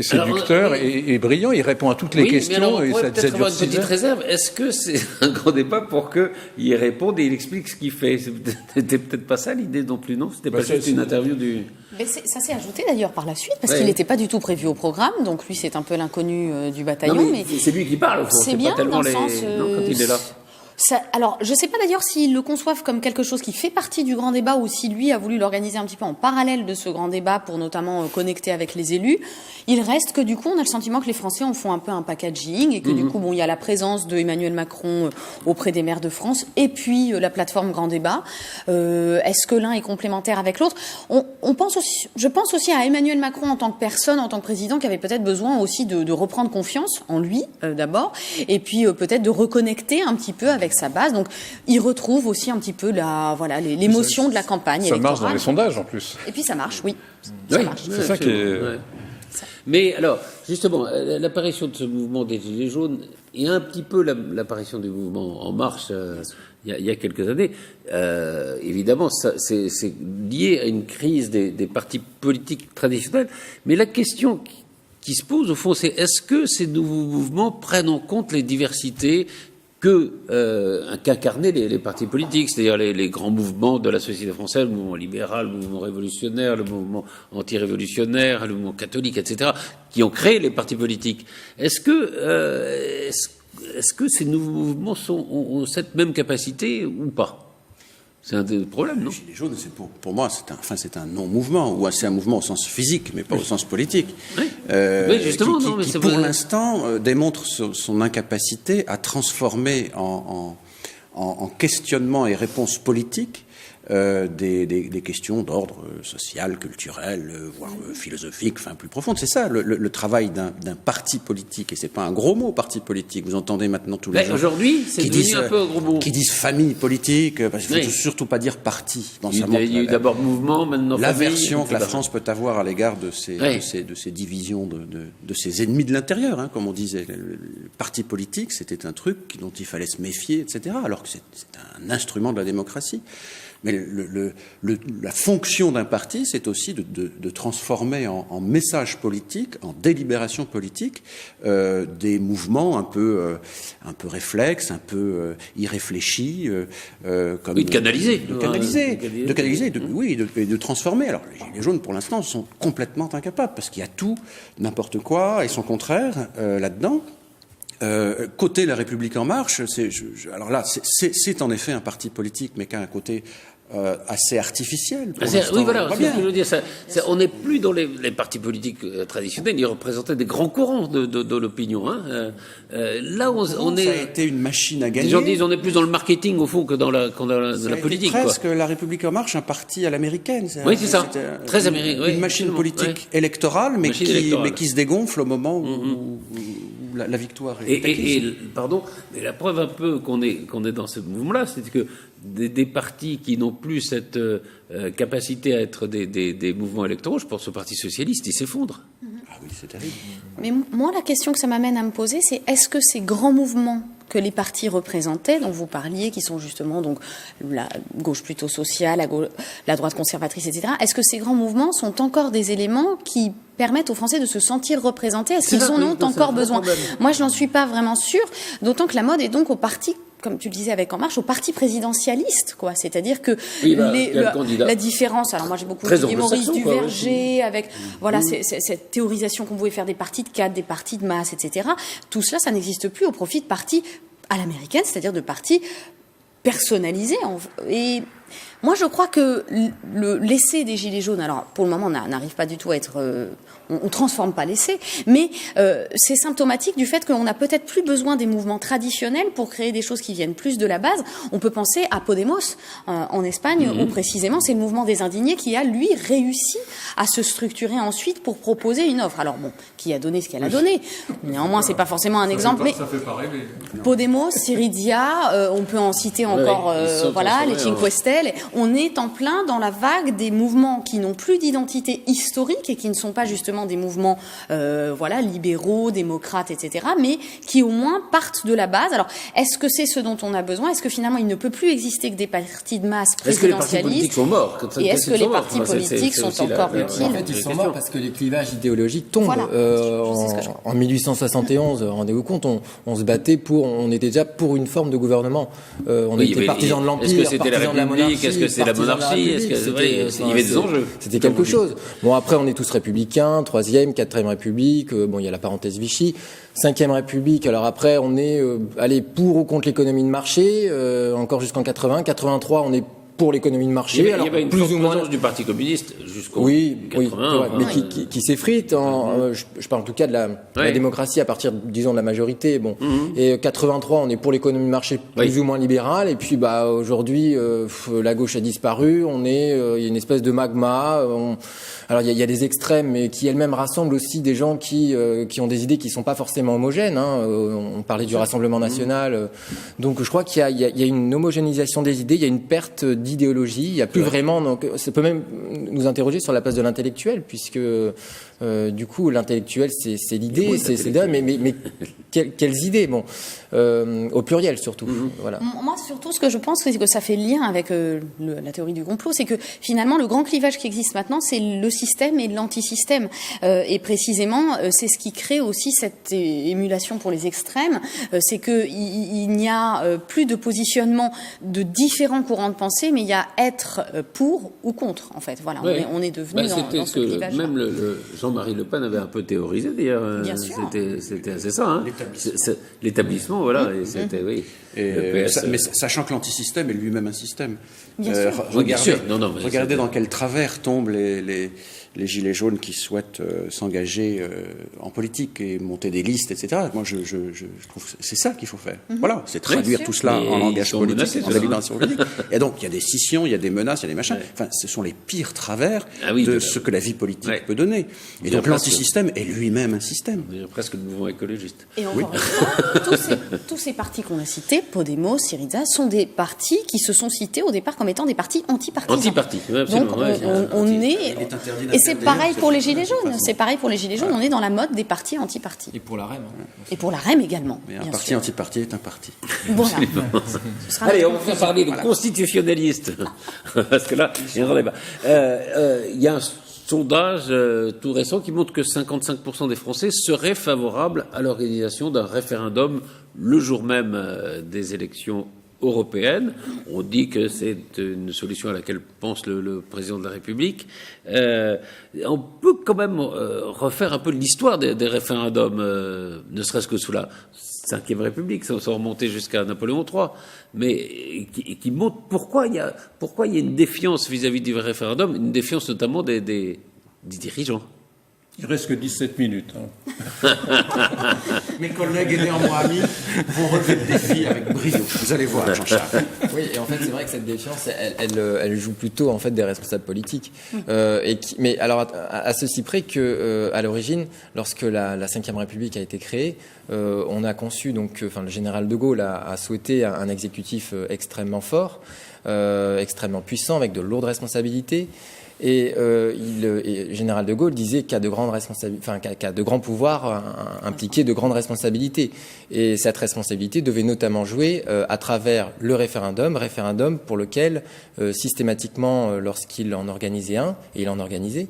séducteur et brillant. Il répond à toutes les questions. Mais alors, on et pourrait peut-être avoir une petite 6 heures. réserve. Est-ce que c'est un grand débat pour qu'il réponde et il explique ce qu'il fait ? C'était peut-être pas ça l'idée non plus, non ? C'était pas juste une interview du... Mais ça s'est ajouté d'ailleurs par la suite, parce qu'il n'était pas du tout prévu au programme, donc lui c'est un peu l'inconnu du bataillon. Non, mais c'est lui qui parle, au fond. C'est bien, pas tellement dans le sens... Non, quand il est là. Alors, je ne sais pas d'ailleurs s'ils le conçoivent comme quelque chose qui fait partie du grand débat ou si lui a voulu l'organiser un petit peu en parallèle de ce grand débat pour notamment connecter avec les élus. Il reste que du coup, on a le sentiment que les Français en font un peu un packaging et que du coup, il y a la présence de Emmanuel Macron auprès des maires de France et puis la plateforme grand débat. Est-ce que l'un est complémentaire avec l'autre ? Je pense aussi à Emmanuel Macron en tant que personne, en tant que président, qui avait peut-être besoin aussi de reprendre confiance en lui d'abord et puis peut-être de reconnecter un petit peu avec sa base. Donc, il retrouve aussi un petit peu l'émotion de la campagne électorale. Ça marche dans les sondages, en plus. Et puis, ça marche, oui. C'est ça qui est... Ouais. Mais alors, justement, l'apparition de ce mouvement des Gilets jaunes et un petit peu l'apparition du mouvement En Marche il y a quelques années, évidemment, c'est lié à une crise des partis politiques traditionnels. Mais la question qui se pose, au fond, c'est est-ce que ces nouveaux mouvements prennent en compte les diversités qu'incarnaient les partis politiques, c'est-à-dire les grands mouvements de la société française, le mouvement libéral, le mouvement révolutionnaire, le mouvement anti-révolutionnaire, le mouvement catholique, etc., qui ont créé les partis politiques. Est-ce que ces nouveaux mouvements ont cette même capacité ou pas ? C'est un des problèmes, non ? Les Gilets jaunes, pour moi, c'est un non-mouvement, ou c'est un mouvement au sens physique, mais pas au sens politique. Oui, oui justement, qui pour l'instant, démontre son incapacité à transformer en questionnement et réponse politique des questions d'ordre social, culturel, voire philosophique, plus profonde. C'est ça le travail d'un parti politique, et c'est pas un gros mot, parti politique. Vous entendez maintenant tous les gens aujourd'hui, c'est devenu un peu un gros mot. Qui disent famille politique, parce qu'il ne faut surtout pas dire parti. Il y a eu d'abord mouvement, maintenant l'aversion que la France peut avoir à l'égard de ces divisions, de ces ennemis de l'intérieur, comme on disait. Le parti politique, c'était un truc dont il fallait se méfier, etc., alors que c'est un instrument de la démocratie. Mais la fonction d'un parti, c'est aussi de transformer en message politique, en délibération politique, des mouvements un peu réflexes, un peu irréfléchis, comme de canaliser, de transformer. Alors les Gilets jaunes, pour l'instant, sont complètement incapables parce qu'il y a tout, n'importe quoi et son contraire là-dedans. Côté La République En Marche, alors là, c'est en effet un parti politique, mais qui a un côté assez artificiel. Oui, voilà, c'est ce que je veux dire. On n'est plus dans les partis politiques traditionnels. Ils représentaient des grands courants de l'opinion. Là, on est. Ça a été une machine à gagner. Les gens disent on est plus dans le marketing au fond que dans la politique. Presque La République En Marche, un parti à l'américaine. Oui, c'est ça. Très américain. Une machine politique électorale, mais qui se dégonfle au moment où la victoire est pardon, mais la preuve un peu qu'on est dans ce mouvement-là, c'est que des partis qui n'ont plus cette capacité à être des mouvements électoraux, je pense au Parti socialiste, ils s'effondrent. Ah oui, c'est terrible. Mais moi, la question que ça m'amène à me poser, c'est est-ce que ces grands mouvements que les partis représentaient, dont vous parliez, qui sont justement donc la gauche plutôt sociale, la droite conservatrice, etc. Est-ce que ces grands mouvements sont encore des éléments qui permettent aux Français de se sentir représentés? Est-ce qu'ils en ont encore besoin? Moi, je n'en suis pas vraiment sûre, d'autant que la mode est donc au parti, comme tu le disais avec En Marche, au parti présidentialiste, quoi. C'est-à-dire que la différence. Alors moi, j'ai beaucoup dit Maurice Duverger, avec cette théorisation qu'on pouvait faire des partis de cadre, des partis de masse, etc. Tout cela, ça n'existe plus au profit de partis à l'américaine, c'est-à-dire de partis personnalisés. Et moi, je crois que l'essai des Gilets jaunes, alors pour le moment, on n'arrive pas du tout à être... on transforme pas l'essai, mais c'est symptomatique du fait qu'on n'a peut-être plus besoin des mouvements traditionnels pour créer des choses qui viennent plus de la base. On peut penser à Podemos en Espagne, où précisément c'est le mouvement des indignés qui a, lui, réussi à se structurer ensuite pour proposer une offre. Alors bon, qui a donné ce qu'elle a donné. Néanmoins, c'est pas forcément un exemple, mais ça fait pas rêver. Podemos, Syriza, on peut en citer encore, les Cinque Stelle. On est en plein dans la vague des mouvements qui n'ont plus d'identité historique et qui ne sont pas justement des mouvements libéraux, démocrates, etc., mais qui au moins partent de la base. Alors, est-ce que c'est ce dont on a besoin? Est-ce que finalement il ne peut plus exister que des partis de masse présidentialistes? Est-ce que les partis politiques sont morts? Et est-ce que les partis politiques sont encore utiles? En fait, ils sont morts parce que les clivages idéologiques tombent. En 1871, rendez-vous compte, on se battait on était déjà pour une forme de gouvernement. On était partisans de l'Empire, est-ce que c'était la République? Est-ce que c'est la monarchie? Il y avait des enjeux. C'était quelque chose. Bon, après, on est tous républicains. 3e, 4e République, il y a la parenthèse Vichy, 5e République, alors après on est pour ou contre l'économie de marché, encore jusqu'en 80, 83 on est pour l'économie de marché. Il y avait une plus ou moins du Parti communiste jusqu'au 80, mais qui s'effrite. Je parle en tout cas de la démocratie à partir, disons, de la majorité. Bon, et 83, on est pour l'économie de marché plus ou moins libérale. Et puis, aujourd'hui, la gauche a disparu. Il y a une espèce de magma. Alors, il y a des extrêmes, mais qui elles-mêmes rassemblent aussi des gens qui ont des idées qui sont pas forcément homogènes. On parlait du Rassemblement national. Donc, je crois qu'il y a une homogénéisation des idées. Il y a une perte d'idéologie. Il n'y a plus vraiment. Donc, ça peut même nous interroger sur la place de l'intellectuel, puisque du coup, l'intellectuel, c'est l'idée, c'est dingue. Mais quelles idées? Bon, au pluriel surtout. Voilà. Moi, surtout, ce que je pense, c'est que ça fait lien avec la théorie du complot, c'est que finalement, le grand clivage qui existe maintenant, c'est le système et l'antisystème. Et précisément, c'est ce qui crée aussi cette émulation pour les extrêmes. C'est que il n'y a plus de positionnement de différents courants de pensée, mais il y a être pour ou contre, en fait. Voilà, on est devenu dans ce clivage. Même Jean-Marie Le Pen avait un peu théorisé, d'ailleurs. Bien sûr. C'était assez ça, hein. L'établissement, voilà. Et c'était, mais sachant que l'antisystème est lui-même un système. Bien sûr. Regardez dans quel travers tombent les gilets jaunes qui souhaitent s'engager en politique et monter des listes, etc. Moi, je trouve que c'est ça qu'il faut faire. Voilà, c'est traduire tout cela en langage politique, en délibération politique. Et donc, il y a des scissions, il y a des menaces, il y a des machins. Enfin, ce sont les pires travers de ce que la vie politique peut donner. Et donc, l'antisystème est lui-même un système. On dirait presque le mouvement écologiste. Et encore une fois, tous ces partis qu'on a cités, Podemos, Syriza, sont des partis qui se sont cités au départ comme étant des partis antipartisans. Antipartis, absolument. Donc, on est... Et c'est pareil pour les Gilets jaunes. C'est pareil pour les Gilets jaunes. On est dans la mode des partis anti-partis. Et pour la REM. Et pour la REM également. Mais un parti anti-parti est un parti. Voilà. Allez, on va parler de constitutionnalistes. Parce que là, il y a un débat. Il y a un sondage tout récent qui montre que 55% des Français seraient favorables à l'organisation d'un référendum le jour même des élections européenne. On dit que c'est une solution à laquelle pense le président de la République. On peut quand même refaire un peu l'histoire des référendums, ne serait-ce que sous la Ve République, sans remonter jusqu'à Napoléon III, mais qui montre pourquoi il y a une défiance vis-à-vis du référendum, une défiance notamment des dirigeants. Il reste que 17 minutes. Mes collègues et néanmoins amis vont relever le défi avec brio. Vous allez voir, Jean-Charles. Oui, et en fait, c'est vrai que cette défiance, elle joue plutôt en fait des responsables politiques. Mais alors, à ceci près que, à l'origine, lorsque la Ve République a été créée, on a conçu le général de Gaulle a souhaité un exécutif extrêmement fort, extrêmement puissant, avec de lourdes responsabilités. Et général de Gaulle disait qu'il y a de grandes responsabilités, qu'il y a de grands pouvoirs impliqués de grandes responsabilités. Et cette responsabilité devait notamment jouer à travers le référendum pour lequel systématiquement, lorsqu'il en organisait un, et il en organisait,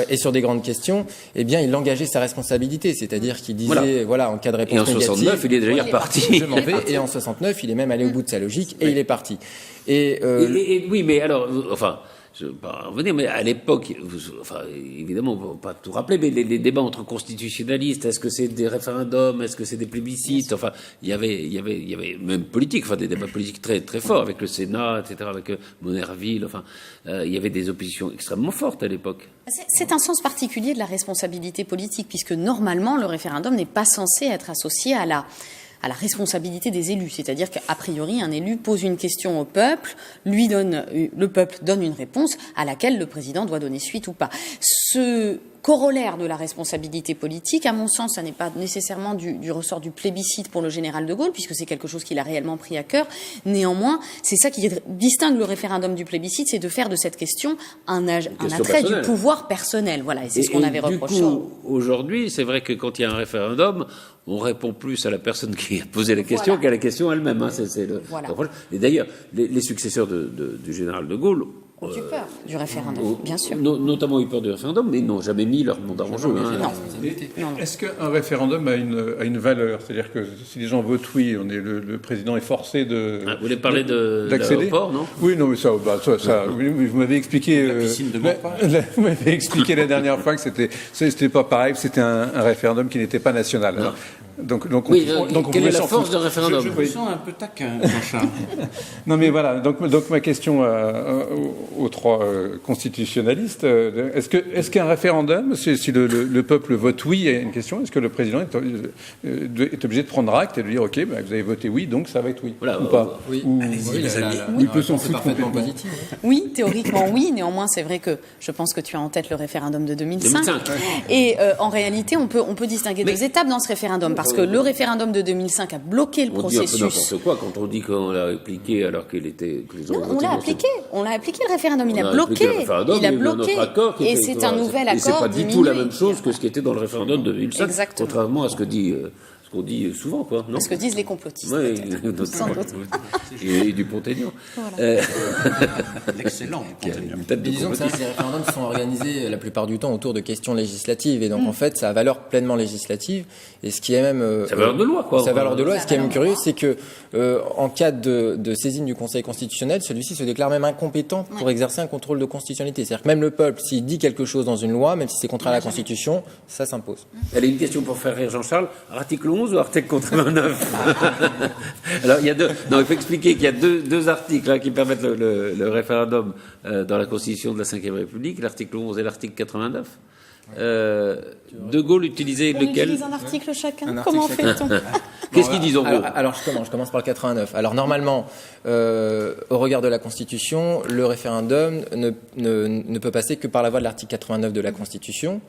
et sur des grandes questions, eh bien, il engageait sa responsabilité, c'est-à-dire qu'il disait, en cas de réponse négative, et en 69, il est déjà reparti. Je m'en vais, et en 69, il est même allé au bout de sa logique, et il est parti. Oui, mais alors, je ne vais pas en revenir, mais à l'époque, évidemment, on ne va pas tout rappeler, mais les débats entre constitutionnalistes, est-ce que c'est des référendums, est-ce que c'est des plébiscites, il y avait même politique, des débats politiques très, très forts avec le Sénat, etc., avec Monerville, il y avait des oppositions extrêmement fortes à l'époque. C'est un sens particulier de la responsabilité politique, puisque normalement, le référendum n'est pas censé être associé à la responsabilité des élus. C'est-à-dire qu'a priori, un élu pose une question au peuple, le peuple donne une réponse à laquelle le président doit donner suite ou pas. Ce corollaire de la responsabilité politique, à mon sens, ça n'est pas nécessairement du ressort du plébiscite pour le général de Gaulle, puisque c'est quelque chose qu'il a réellement pris à cœur. Néanmoins, c'est ça qui distingue le référendum du plébiscite, c'est de faire de cette question un attrait du pouvoir personnel. Voilà, et c'est ce qu'on avait reproché. Du coup, aujourd'hui, c'est vrai que quand il y a un référendum, on répond plus à la personne qui a posé la question qu'à la question elle-même. C'est le reproche. Et d'ailleurs, les successeurs du général de Gaulle ont eu peur du référendum, bien sûr. Notamment eu peur du référendum, mais n'ont jamais mis leur mandat en jeu. Non. Est-ce qu'un référendum a une valeur? C'est-à-dire que si les gens votent oui, le président est forcé de. Vous voulez parler d'accéder, non? Oui, non, mais ça vous m'avez expliqué. Vous m'avez expliqué la dernière fois que c'était pas pareil, que c'était un référendum qui n'était pas national. Donc quelle est la force d'un référendum? Je me sens un peu taquin, Jean-Charles. Non, mais voilà. Donc ma question aux trois constitutionnalistes, est-ce qu'un référendum, si le peuple vote oui à une question, est-ce que le président est obligé de prendre acte et de dire ok, vous avez voté oui, donc ça va être oui, ou pas? Oui. Il peut s'en foutre complètement positif. Oui, théoriquement oui. Néanmoins, c'est vrai que je pense que tu as en tête le référendum de 2005. Et en réalité, on peut distinguer deux étapes dans ce référendum, parce que le référendum de 2005 a bloqué le processus. On dit un peu n'importe quoi quand on dit qu'on l'a appliqué alors qu'il était. Non, on l'a appliqué. On l'a appliqué le référendum. Il a bloqué. Il a bloqué. Et c'est un nouvel accord. Et c'est pas du tout la même chose que ce qui était dans le référendum de 2005. Exactement. Contrairement à ce qu'on dit souvent, quoi. Non, ce que disent les complotistes. Oui, sans doute. Et du Pont-Aignan. Voilà. L'excellent Pont-Aignan. Disons que ces référendums sont organisés la plupart du temps autour de questions législatives. Et donc, en fait, ça a valeur pleinement législative. Et ce qui est même. Ça a valeur de loi, quoi. Ça a valeur de loi. Et ce qui est même curieux, c'est que, en cas de saisine du Conseil constitutionnel, celui-ci se déclare même incompétent pour exercer un contrôle de constitutionnalité. C'est-à-dire que même le peuple, s'il dit quelque chose dans une loi, même si c'est contraire à la Constitution, ça s'impose. Elle est une question pour faire rire Jean-Charles. Article 11 ou article 89? Alors, il faut expliquer qu'il y a deux articles qui permettent le référendum dans la Constitution de la Ve République, l'article 11 et l'article 89. De Gaulle utilisait lequel? On utilise un article chacun. Comment fait-on? Qu'est-ce qu'ils disent en gros? Alors je commence par le 89. Alors normalement, au regard de la Constitution, le référendum ne peut passer que par la voie de l'article 89 de la Constitution.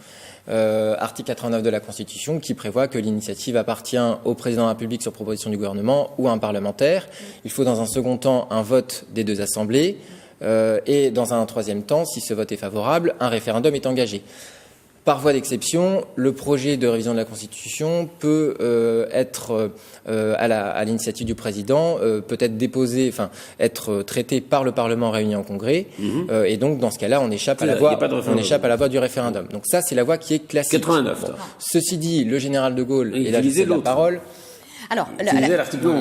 Article 89 de la Constitution qui prévoit que l'initiative appartient au président de la République sur proposition du gouvernement ou à un parlementaire. Il faut dans un second temps un vote des deux assemblées et dans un troisième temps, si ce vote est favorable, un référendum est engagé. Par voie d'exception, le projet de révision de la Constitution peut être à l'initiative du président, peut être déposé, être traité par le Parlement réuni en Congrès, et donc dans ce cas-là, on échappe à la voie du référendum. Donc ça, c'est la voie qui est classique. 89. Bon. Ceci dit, le général de Gaulle et la parole. Alors,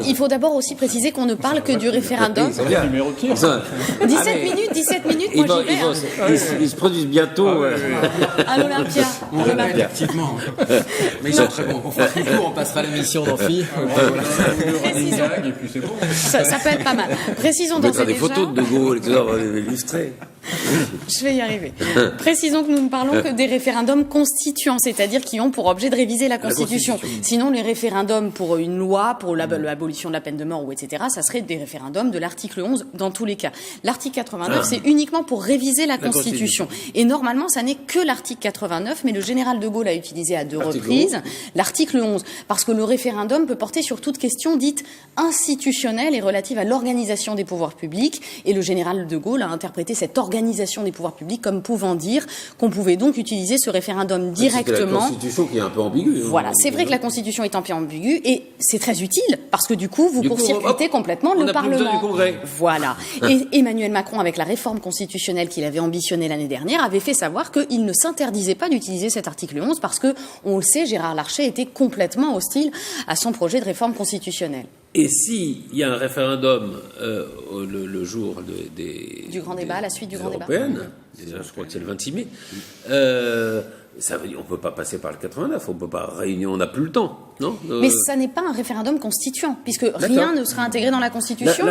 il faut d'abord aussi préciser qu'on ne parle que du référendum. 17 minutes, moi j'y vais. Ils se produisent bientôt à l'Olympia. Effectivement. Mais ils sont très bons. On passera l'émission d'amphi. Ça peut être pas mal. Précisons on mettra des photos de Gaulle et tout ça, on va les illustrer. Je vais y arriver. Précisons que nous ne parlons que des référendums constituants, c'est-à-dire qui ont pour objet de réviser la Constitution. Sinon, les référendums pour une loi pour l'abolition de la peine de mort ou etc., ça serait des référendums de l'article 11 dans tous les cas. L'article 89, c'est uniquement pour réviser la Constitution. Et normalement, ça n'est que l'article 89, mais le général de Gaulle a utilisé à 2 reprises l'article 11, parce que le référendum peut porter sur toute question dite institutionnelle et relative à l'organisation des pouvoirs publics, et le général de Gaulle a interprété cette organisation des pouvoirs publics comme pouvant dire qu'on pouvait donc utiliser ce référendum directement. C'est la Constitution qui est un peu ambiguë. Voilà, c'est vrai que la Constitution est un peu ambiguë, et c'est très utile, parce que du coup, vous court-circuitez complètement le Parlement. Plus besoin du Congrès. Voilà. Et Emmanuel Macron, avec la réforme constitutionnelle qu'il avait ambitionnée l'année dernière, avait fait savoir qu'il ne s'interdisait pas d'utiliser cet article 11, parce que, on le sait, Gérard Larcher était complètement hostile à son projet de réforme constitutionnelle. Et s'il y a un référendum le jour du grand débat, la suite du grand débat déjà, je crois que c'est le 26 mai, ça veut dire on ne peut pas passer par le 89, on ne peut pas réunir, on n'a plus le temps, non Mais ça n'est pas un référendum constituant, puisque rien ne sera intégré dans la Constitution.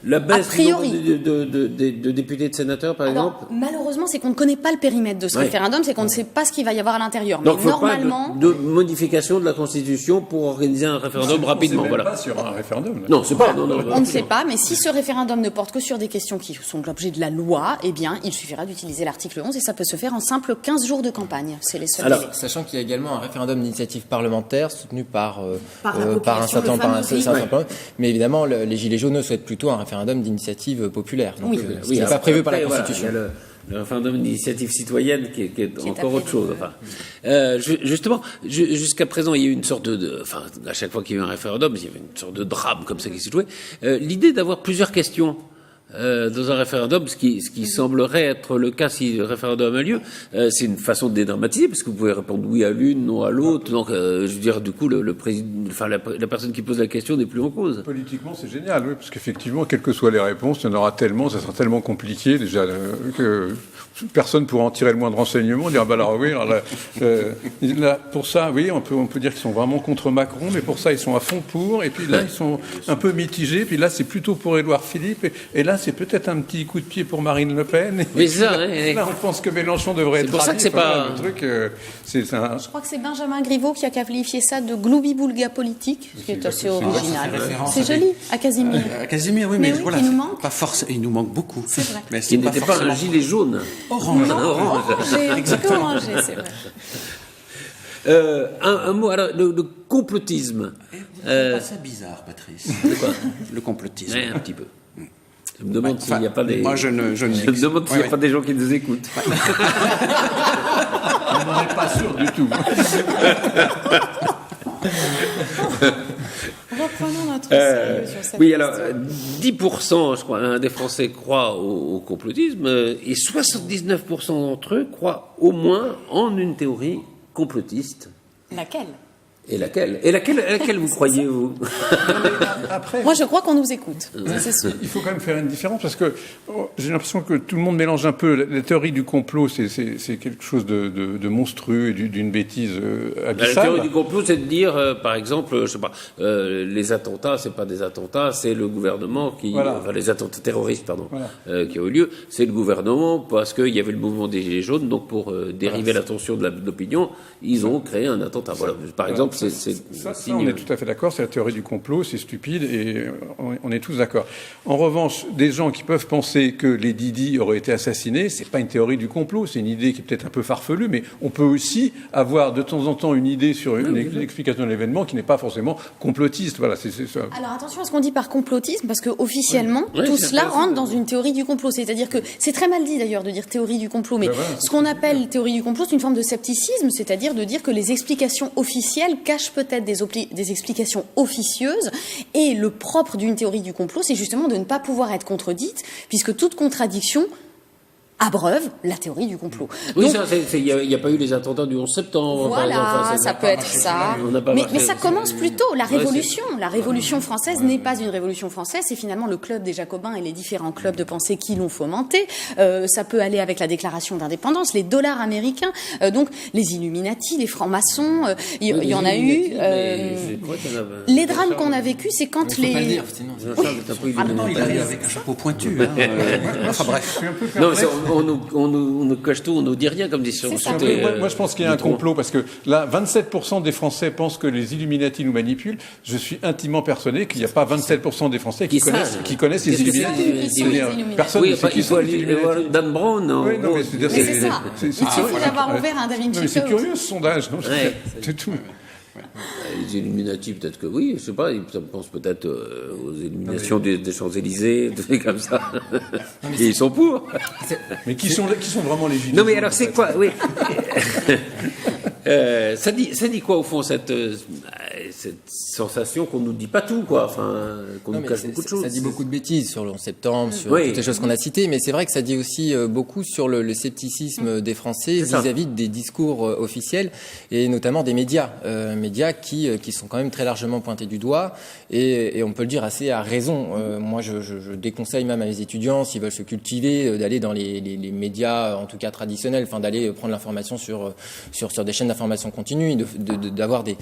La baisse a priori. de députés et de sénateurs, par exemple. Malheureusement, c'est qu'on ne connaît pas le périmètre de ce référendum, c'est qu'on ne sait pas ce qu'il va y avoir à l'intérieur. Donc, mais normalement, pas de modification de la Constitution pour organiser un référendum rapidement. Voilà. Pas sur un référendum. Là. Non, c'est pas. Non, on ne sait pas, mais si ce référendum ne porte que sur des questions qui sont l'objet de la loi, eh bien, il suffira d'utiliser l'article 11 et ça peut se faire en simple 15 jours de campagne. C'est les seuls délais. Sachant qu'il y a également un référendum d'initiative parlementaire soutenu par un certain nombre, mais évidemment, les Gilets jaunes souhaitent plutôt un référendum d'initiative populaire. Donc, ce qui n'est pas prévu par la Constitution. Voilà, le référendum d'initiative citoyenne qui est encore autre chose. Enfin, justement, jusqu'à présent, il y a eu une sorte enfin, à chaque fois qu'il y a eu un référendum, il y avait une sorte de drame comme ça qui s'est joué. L'idée d'avoir plusieurs questions dans un référendum, ce qui semblerait être le cas si le référendum a lieu, c'est une façon de dédramatiser, parce que vous pouvez répondre oui à l'une, non à l'autre. Donc, je veux dire, du coup, le président, enfin, la personne qui pose la question n'est plus en cause. Politiquement, c'est génial, oui, parce qu'effectivement, quelles que soient les réponses, il y en aura tellement, ça sera tellement compliqué déjà que personne ne pourra en tirer le moindre renseignement, dire alors oui, là, pour ça, oui, on peut dire qu'ils sont vraiment contre Macron, mais pour ça, ils sont à fond pour, et puis là, ils sont un peu mitigés, puis là, c'est plutôt pour Édouard Philippe, et là, c'est peut-être un petit coup de pied pour Marine Le Pen. Mais ça, là, on pense que Mélenchon devrait être. C'est pour ça que c'est pas. Le truc, Je crois que c'est Benjamin Griveaux qui a qualifié ça de gloubi-boulga politique, ce qui est assez original. C'est joli, à Casimir. À Casimir, oui, mais voilà. Il nous manque. Pas force, il nous manque beaucoup. C'est vrai. Mais il n'était pas un gilet jaune. Orange. Un petit peu orangé, c'est vrai. Un mot, alors, le complotisme. C'est pas ça bizarre, Patrice. Le complotisme. Ouais, un petit peu. Je me demande s'il n'y a pas des. Moi, je me demande s'il n'y a pas des gens qui nous écoutent. On n'en est pas sûr du tout. Reprenons notre sérieux sur cette oui, alors, 10%, je crois, des Français croient au complotisme, et 79% d'entre eux croient au moins en une théorie complotiste. Laquelle ? Et laquelle vous croyez, vous? Après, moi, je crois qu'on nous écoute. C'est sûr. Il faut quand même faire une différence, parce que j'ai l'impression que tout le monde mélange un peu. La théorie du complot, c'est quelque chose de monstrueux et d'une bêtise abyssale. La théorie du complot, c'est de dire, par exemple, je sais pas, les attentats, c'est pas des attentats, c'est le gouvernement qui... Voilà. Enfin, les attentats terroristes, pardon, voilà. qui ont eu lieu, c'est le gouvernement, parce qu'il y avait le mouvement des Gilets jaunes, donc pour dériver l'attention de l'opinion, ils ont créé un attentat. Voilà. Par exemple, ça, on est tout à fait d'accord, c'est la théorie du complot, c'est stupide, et on est tous d'accord. En revanche, des gens qui peuvent penser que les Didi auraient été assassinés, c'est pas une théorie du complot, c'est une idée qui est peut-être un peu farfelue, mais on peut aussi avoir de temps en temps une idée sur une explication de l'événement qui n'est pas forcément complotiste. Voilà, c'est ça. Alors attention à ce qu'on dit par complotisme, parce que officiellement, tout cela rentre dans une théorie du complot. C'est-à-dire que c'est très mal dit d'ailleurs de dire théorie du complot, mais ce qu'on appelle théorie du complot, c'est une forme de scepticisme, c'est-à-dire de dire que les explications officielles cachent peut-être des explications officieuses, et le propre d'une théorie du complot, c'est justement de ne pas pouvoir être contredite, puisque toute contradiction abreuve la théorie du complot. Oui, il n'y a pas eu les attentats du 11 septembre. Voilà, par exemple, ça peut être ça. Mais ça commence plus tôt. La Révolution. La Révolution française n'est pas une Révolution française, c'est finalement le club des Jacobins et les différents clubs de pensée qui l'ont fomenté. Ça peut aller avec la déclaration d'indépendance, les dollars américains, donc les Illuminati, les francs-maçons, il y en a eu. Les drames qu'on a vécus, c'est quand les... Pas le dire, sinon. Il arrive avec un chapeau pointu. Enfin bref. Non, on nous cache tout, on nous dit rien, comme dit sur moi, je pense qu'il y a un complot, parce que là, 27% des Français pensent que les Illuminati nous manipulent. Je suis intimement persuadé qu'il n'y a pas 27% des Français qui connaissent les Illuminati. Personne ne sait qui sont les Illuminati. Dan Brown, non. Oui, c'est ça. Il suffit d'avoir ouvert un Da Vinci Code. C'est curieux, ce sondage. C'est tout. Les Illuminati, peut-être que oui, je sais pas, ils pensent peut-être aux illuminations des Champs-Élysées, des trucs comme ça. Et ils sont pour. Mais qui sont vraiment les Gilets jaunes? Non, mais alors c'est quoi? Oui. Ça dit quoi au fond cette sensation qu'on nous dit pas tout, quoi, enfin qu'on nous cache beaucoup de choses. Ça dit beaucoup de bêtises sur le 11 septembre, sur toutes les choses qu'on a citées, mais c'est vrai que ça dit aussi beaucoup sur le scepticisme des Français vis-à-vis des discours officiels et notamment des médias qui sont quand même très largement pointés du doigt et on peut le dire assez à raison. Moi, je déconseille même à mes étudiants, s'ils veulent se cultiver, d'aller dans les médias, en tout cas traditionnels, enfin d'aller prendre l'information sur des chaînes d'information continue, d'avoir des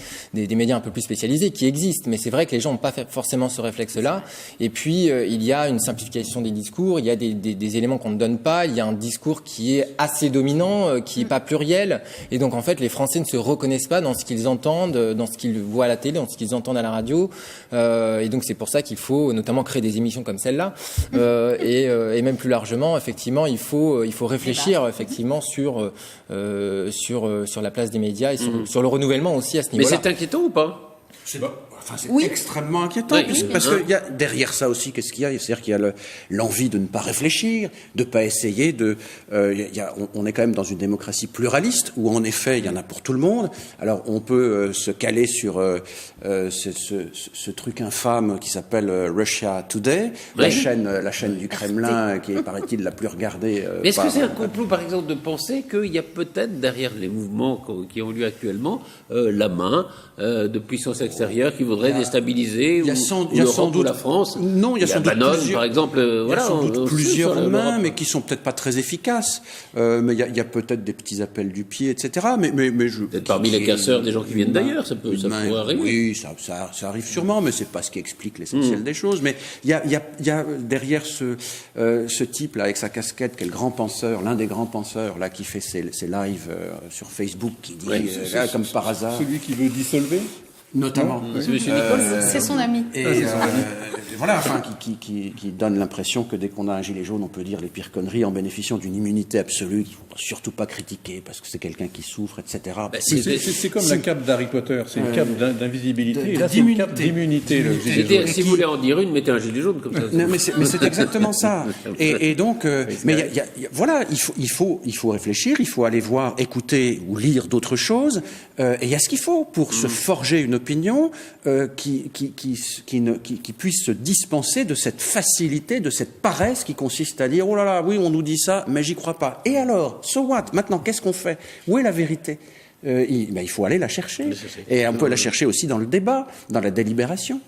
médias un peu plus spécialisés qui existent, mais c'est vrai que les gens n'ont pas forcément ce réflexe-là. Et puis il y a une simplification des discours, il y a des éléments qu'on ne donne pas, il y a un discours qui est assez dominant, qui n'est pas pluriel, et donc en fait les Français ne se reconnaissent pas dans ce qu'ils entendent, dans ce qu'ils voient à la télé, dans ce qu'ils entendent à la radio, et donc c'est pour ça qu'il faut notamment créer des émissions comme celle-là, et même plus largement, effectivement, il faut réfléchir effectivement sur la place des médias et sur le renouvellement aussi à ce niveau-là. Mais c'est inquiétant ou pas? C'est extrêmement inquiétant, parce que y a, derrière ça aussi, qu'est-ce qu'il y a? C'est-à-dire qu'il y a l'envie de ne pas réfléchir, de ne pas essayer de... on est quand même dans une démocratie pluraliste, où en effet, il y en a pour tout le monde. Alors, on peut se caler sur ce truc infâme qui s'appelle Russia Today, la chaîne du Kremlin, qui est, paraît-il, la plus regardée. Mais est-ce que c'est un complot, par exemple, de penser qu'il y a peut-être, derrière les mouvements qui ont lieu actuellement, la main de puissance extérieure qui voudrait déstabiliser ou la France? Non, il y a sans doute plusieurs, par exemple, plusieurs mains, mais qui sont peut-être pas très efficaces. Mais il y a peut-être des petits appels du pied, etc. Mais peut-être parmi les casseurs des gens qui viennent d'ailleurs, ça pourrait arriver. Oui, ça arrive sûrement, mais c'est pas ce qui explique l'essentiel des choses. Mais il y a derrière ce type là avec sa casquette, qui est le grand penseur, l'un des grands penseurs là, qui fait ses lives sur Facebook, qui dit comme par hasard. Celui qui veut dissolver. Notamment. C'est son ami. Et voilà, enfin, qui donne l'impression que dès qu'on a un gilet jaune, on peut dire les pires conneries en bénéficiant d'une immunité absolue, qu'il ne faut surtout pas critiquer parce que c'est quelqu'un qui souffre, etc. C'est comme la cape d'Harry Potter, c'est une cape d'invisibilité, et là c'est une cape d'immunité. Si vous voulez en dire une, mettez un gilet jaune comme ça. Non, mais c'est exactement ça. Et donc, mais voilà, il faut réfléchir, il faut aller voir, écouter ou lire d'autres choses, et il y a ce qu'il faut pour se forger une opinion qui puisse se dispenser de cette facilité, de cette paresse qui consiste à dire « Oh là là, oui, on nous dit ça, mais j'y crois pas. » Et alors, so what? Maintenant, qu'est-ce qu'on fait? Où est la vérité? Il faut aller la chercher. Et on peut la chercher aussi dans le débat, dans la délibération.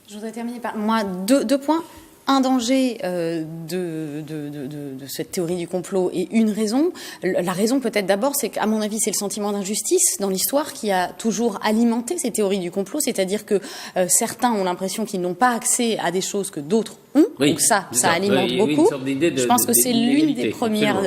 Je voudrais terminer par moi deux points. Un danger de cette théorie du complot et une raison. La raison peut-être d'abord, c'est qu'à mon avis, c'est le sentiment d'injustice dans l'histoire qui a toujours alimenté ces théories du complot, c'est-à-dire que certains ont l'impression qu'ils n'ont pas accès à des choses que d'autres ont. Oui, donc ça alimente beaucoup. Je pense que c'est l'une des premières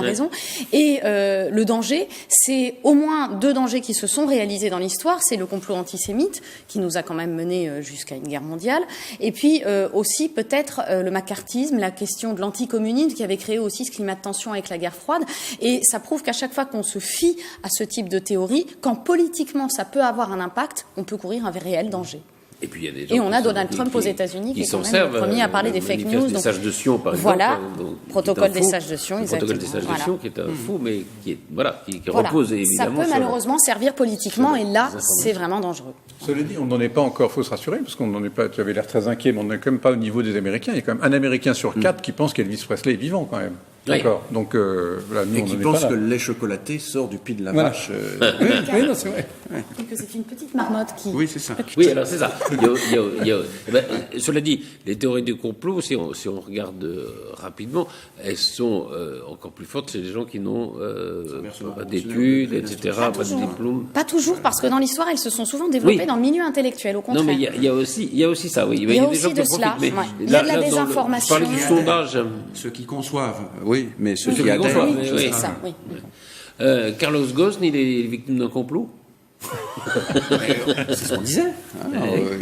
raisons. Et le danger, c'est au moins deux dangers qui se sont réalisés dans l'histoire. C'est le complot antisémite qui nous a quand même mené jusqu'à une guerre mondiale. Et puis aussi peut-être le macartisme, la question de l'anticommunisme qui avait créé aussi ce climat de tension avec la guerre froide. Et ça prouve qu'à chaque fois qu'on se fie à ce type de théorie, quand politiquement ça peut avoir un impact, on peut courir un réel danger. Et puis il y a des gens on a Donald Trump aux États-Unis qui est quand même le premier à parler des fake news. Des sages de Sion, par exemple. Voilà, protocole des sages de Sion, exactement. Protocole des sages de Sion qui est un fou, mais qui repose évidemment. Ça peut malheureusement servir politiquement, et là, c'est vraiment dangereux. Cela dit, on n'en est pas encore, il faut se rassurer, parce qu'on n'en est pas, tu avais l'air très inquiet, mais on n'est quand même pas au niveau des Américains. Il y a quand même un Américain sur 4 qui pense qu'Elvis Presley est vivant quand même. D'accord. Donc, là, nous, et qui pense que le lait chocolaté sort du pied de la vache. Oui, non, c'est vrai. Et que c'est une petite marmotte qui... Oui, c'est ça. Oui, alors c'est ça. Cela dit, les théories du complot, si on regarde rapidement, elles sont encore plus fortes chez les gens qui n'ont pas d'études, etc., pas de diplôme. Pas toujours, parce que dans l'histoire, elles se sont souvent développées dans le milieu intellectuel, au contraire. Non, mais il y a aussi ça, oui. Il y a aussi de cela. Il y a de la désinformation. Je parlais du sondage. Ceux qui conçoivent... Oui, mais ceux qui adhèrent. Oui, c'est ça, oui. Carlos Ghosn, il est victime d'un complot. C'est ce qu'on disait.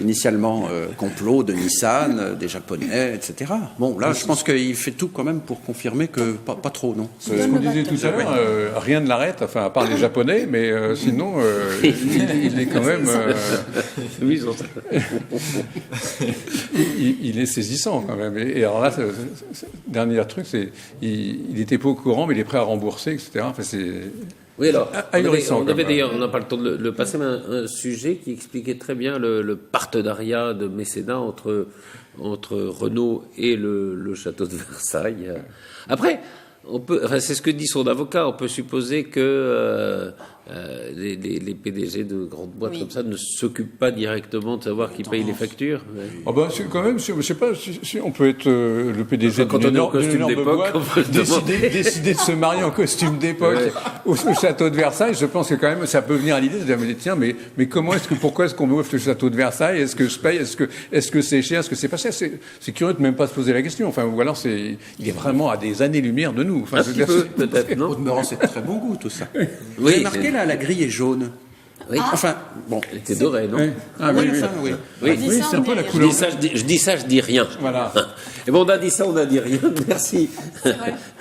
Initialement, complot de Nissan, des Japonais, etc. Bon, là, je pense qu'il fait tout quand même pour confirmer que pas trop, non. Ce qu'on disait tout à l'heure, rien ne l'arrête, enfin, à part les Japonais, mais sinon, il est quand même... il est saisissant quand même. Et alors là, dernier truc, c'est il était pas au courant, mais il est prêt à rembourser, etc. Enfin, c'est... Oui, alors, ahurissant. On avait d'ailleurs, on n'a pas le temps de le passer, mais un sujet qui expliquait très bien le partenariat de mécénat entre Renault et le château de Versailles. Après, c'est ce que dit son avocat, on peut supposer que les PDG de grandes boîtes comme ça ne s'occupent pas directement de savoir qui paye les factures. Ah ben, c'est quand même, je sais pas, si on peut être le PDG d'une énorme boîte, décider de se marier en costume d'époque au château de Versailles, je pense que quand même ça peut venir à l'idée de dire, tiens, mais pourquoi est-ce qu'on m'offre le château de Versailles? Est-ce que je paye? Est-ce que c'est cher? Est-ce que c'est pas cher? C'est curieux de même pas se poser la question. Enfin, ou alors il est vraiment à des années-lumière de nous. Enfin, un petit peu, peut-être, non? Au demeurant, c'est de très bon goût, tout ça. Vous avez marqué, là, la grille est jaune. Oui. Enfin, bon. Elle était dorée, non? Ah oui, c'est un peu la couleur. Je dis ça, je dis rien. Voilà. Et bon, on a dit ça, on a dit rien. Merci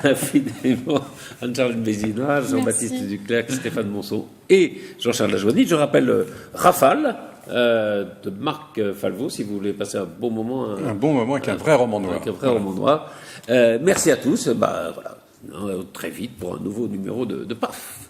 infiniment Anne-Charles Bézinois, Jean-Baptiste Duclerc, Stéphane Monceau et Jean-Charles Lajoigny. Je rappelle Rafale de Marc Falvaux, si vous voulez passer un bon moment. Un bon moment avec un vrai roman noir. Avec un vrai roman noir. Merci à tous. Voilà. Très vite pour un nouveau numéro de PAF.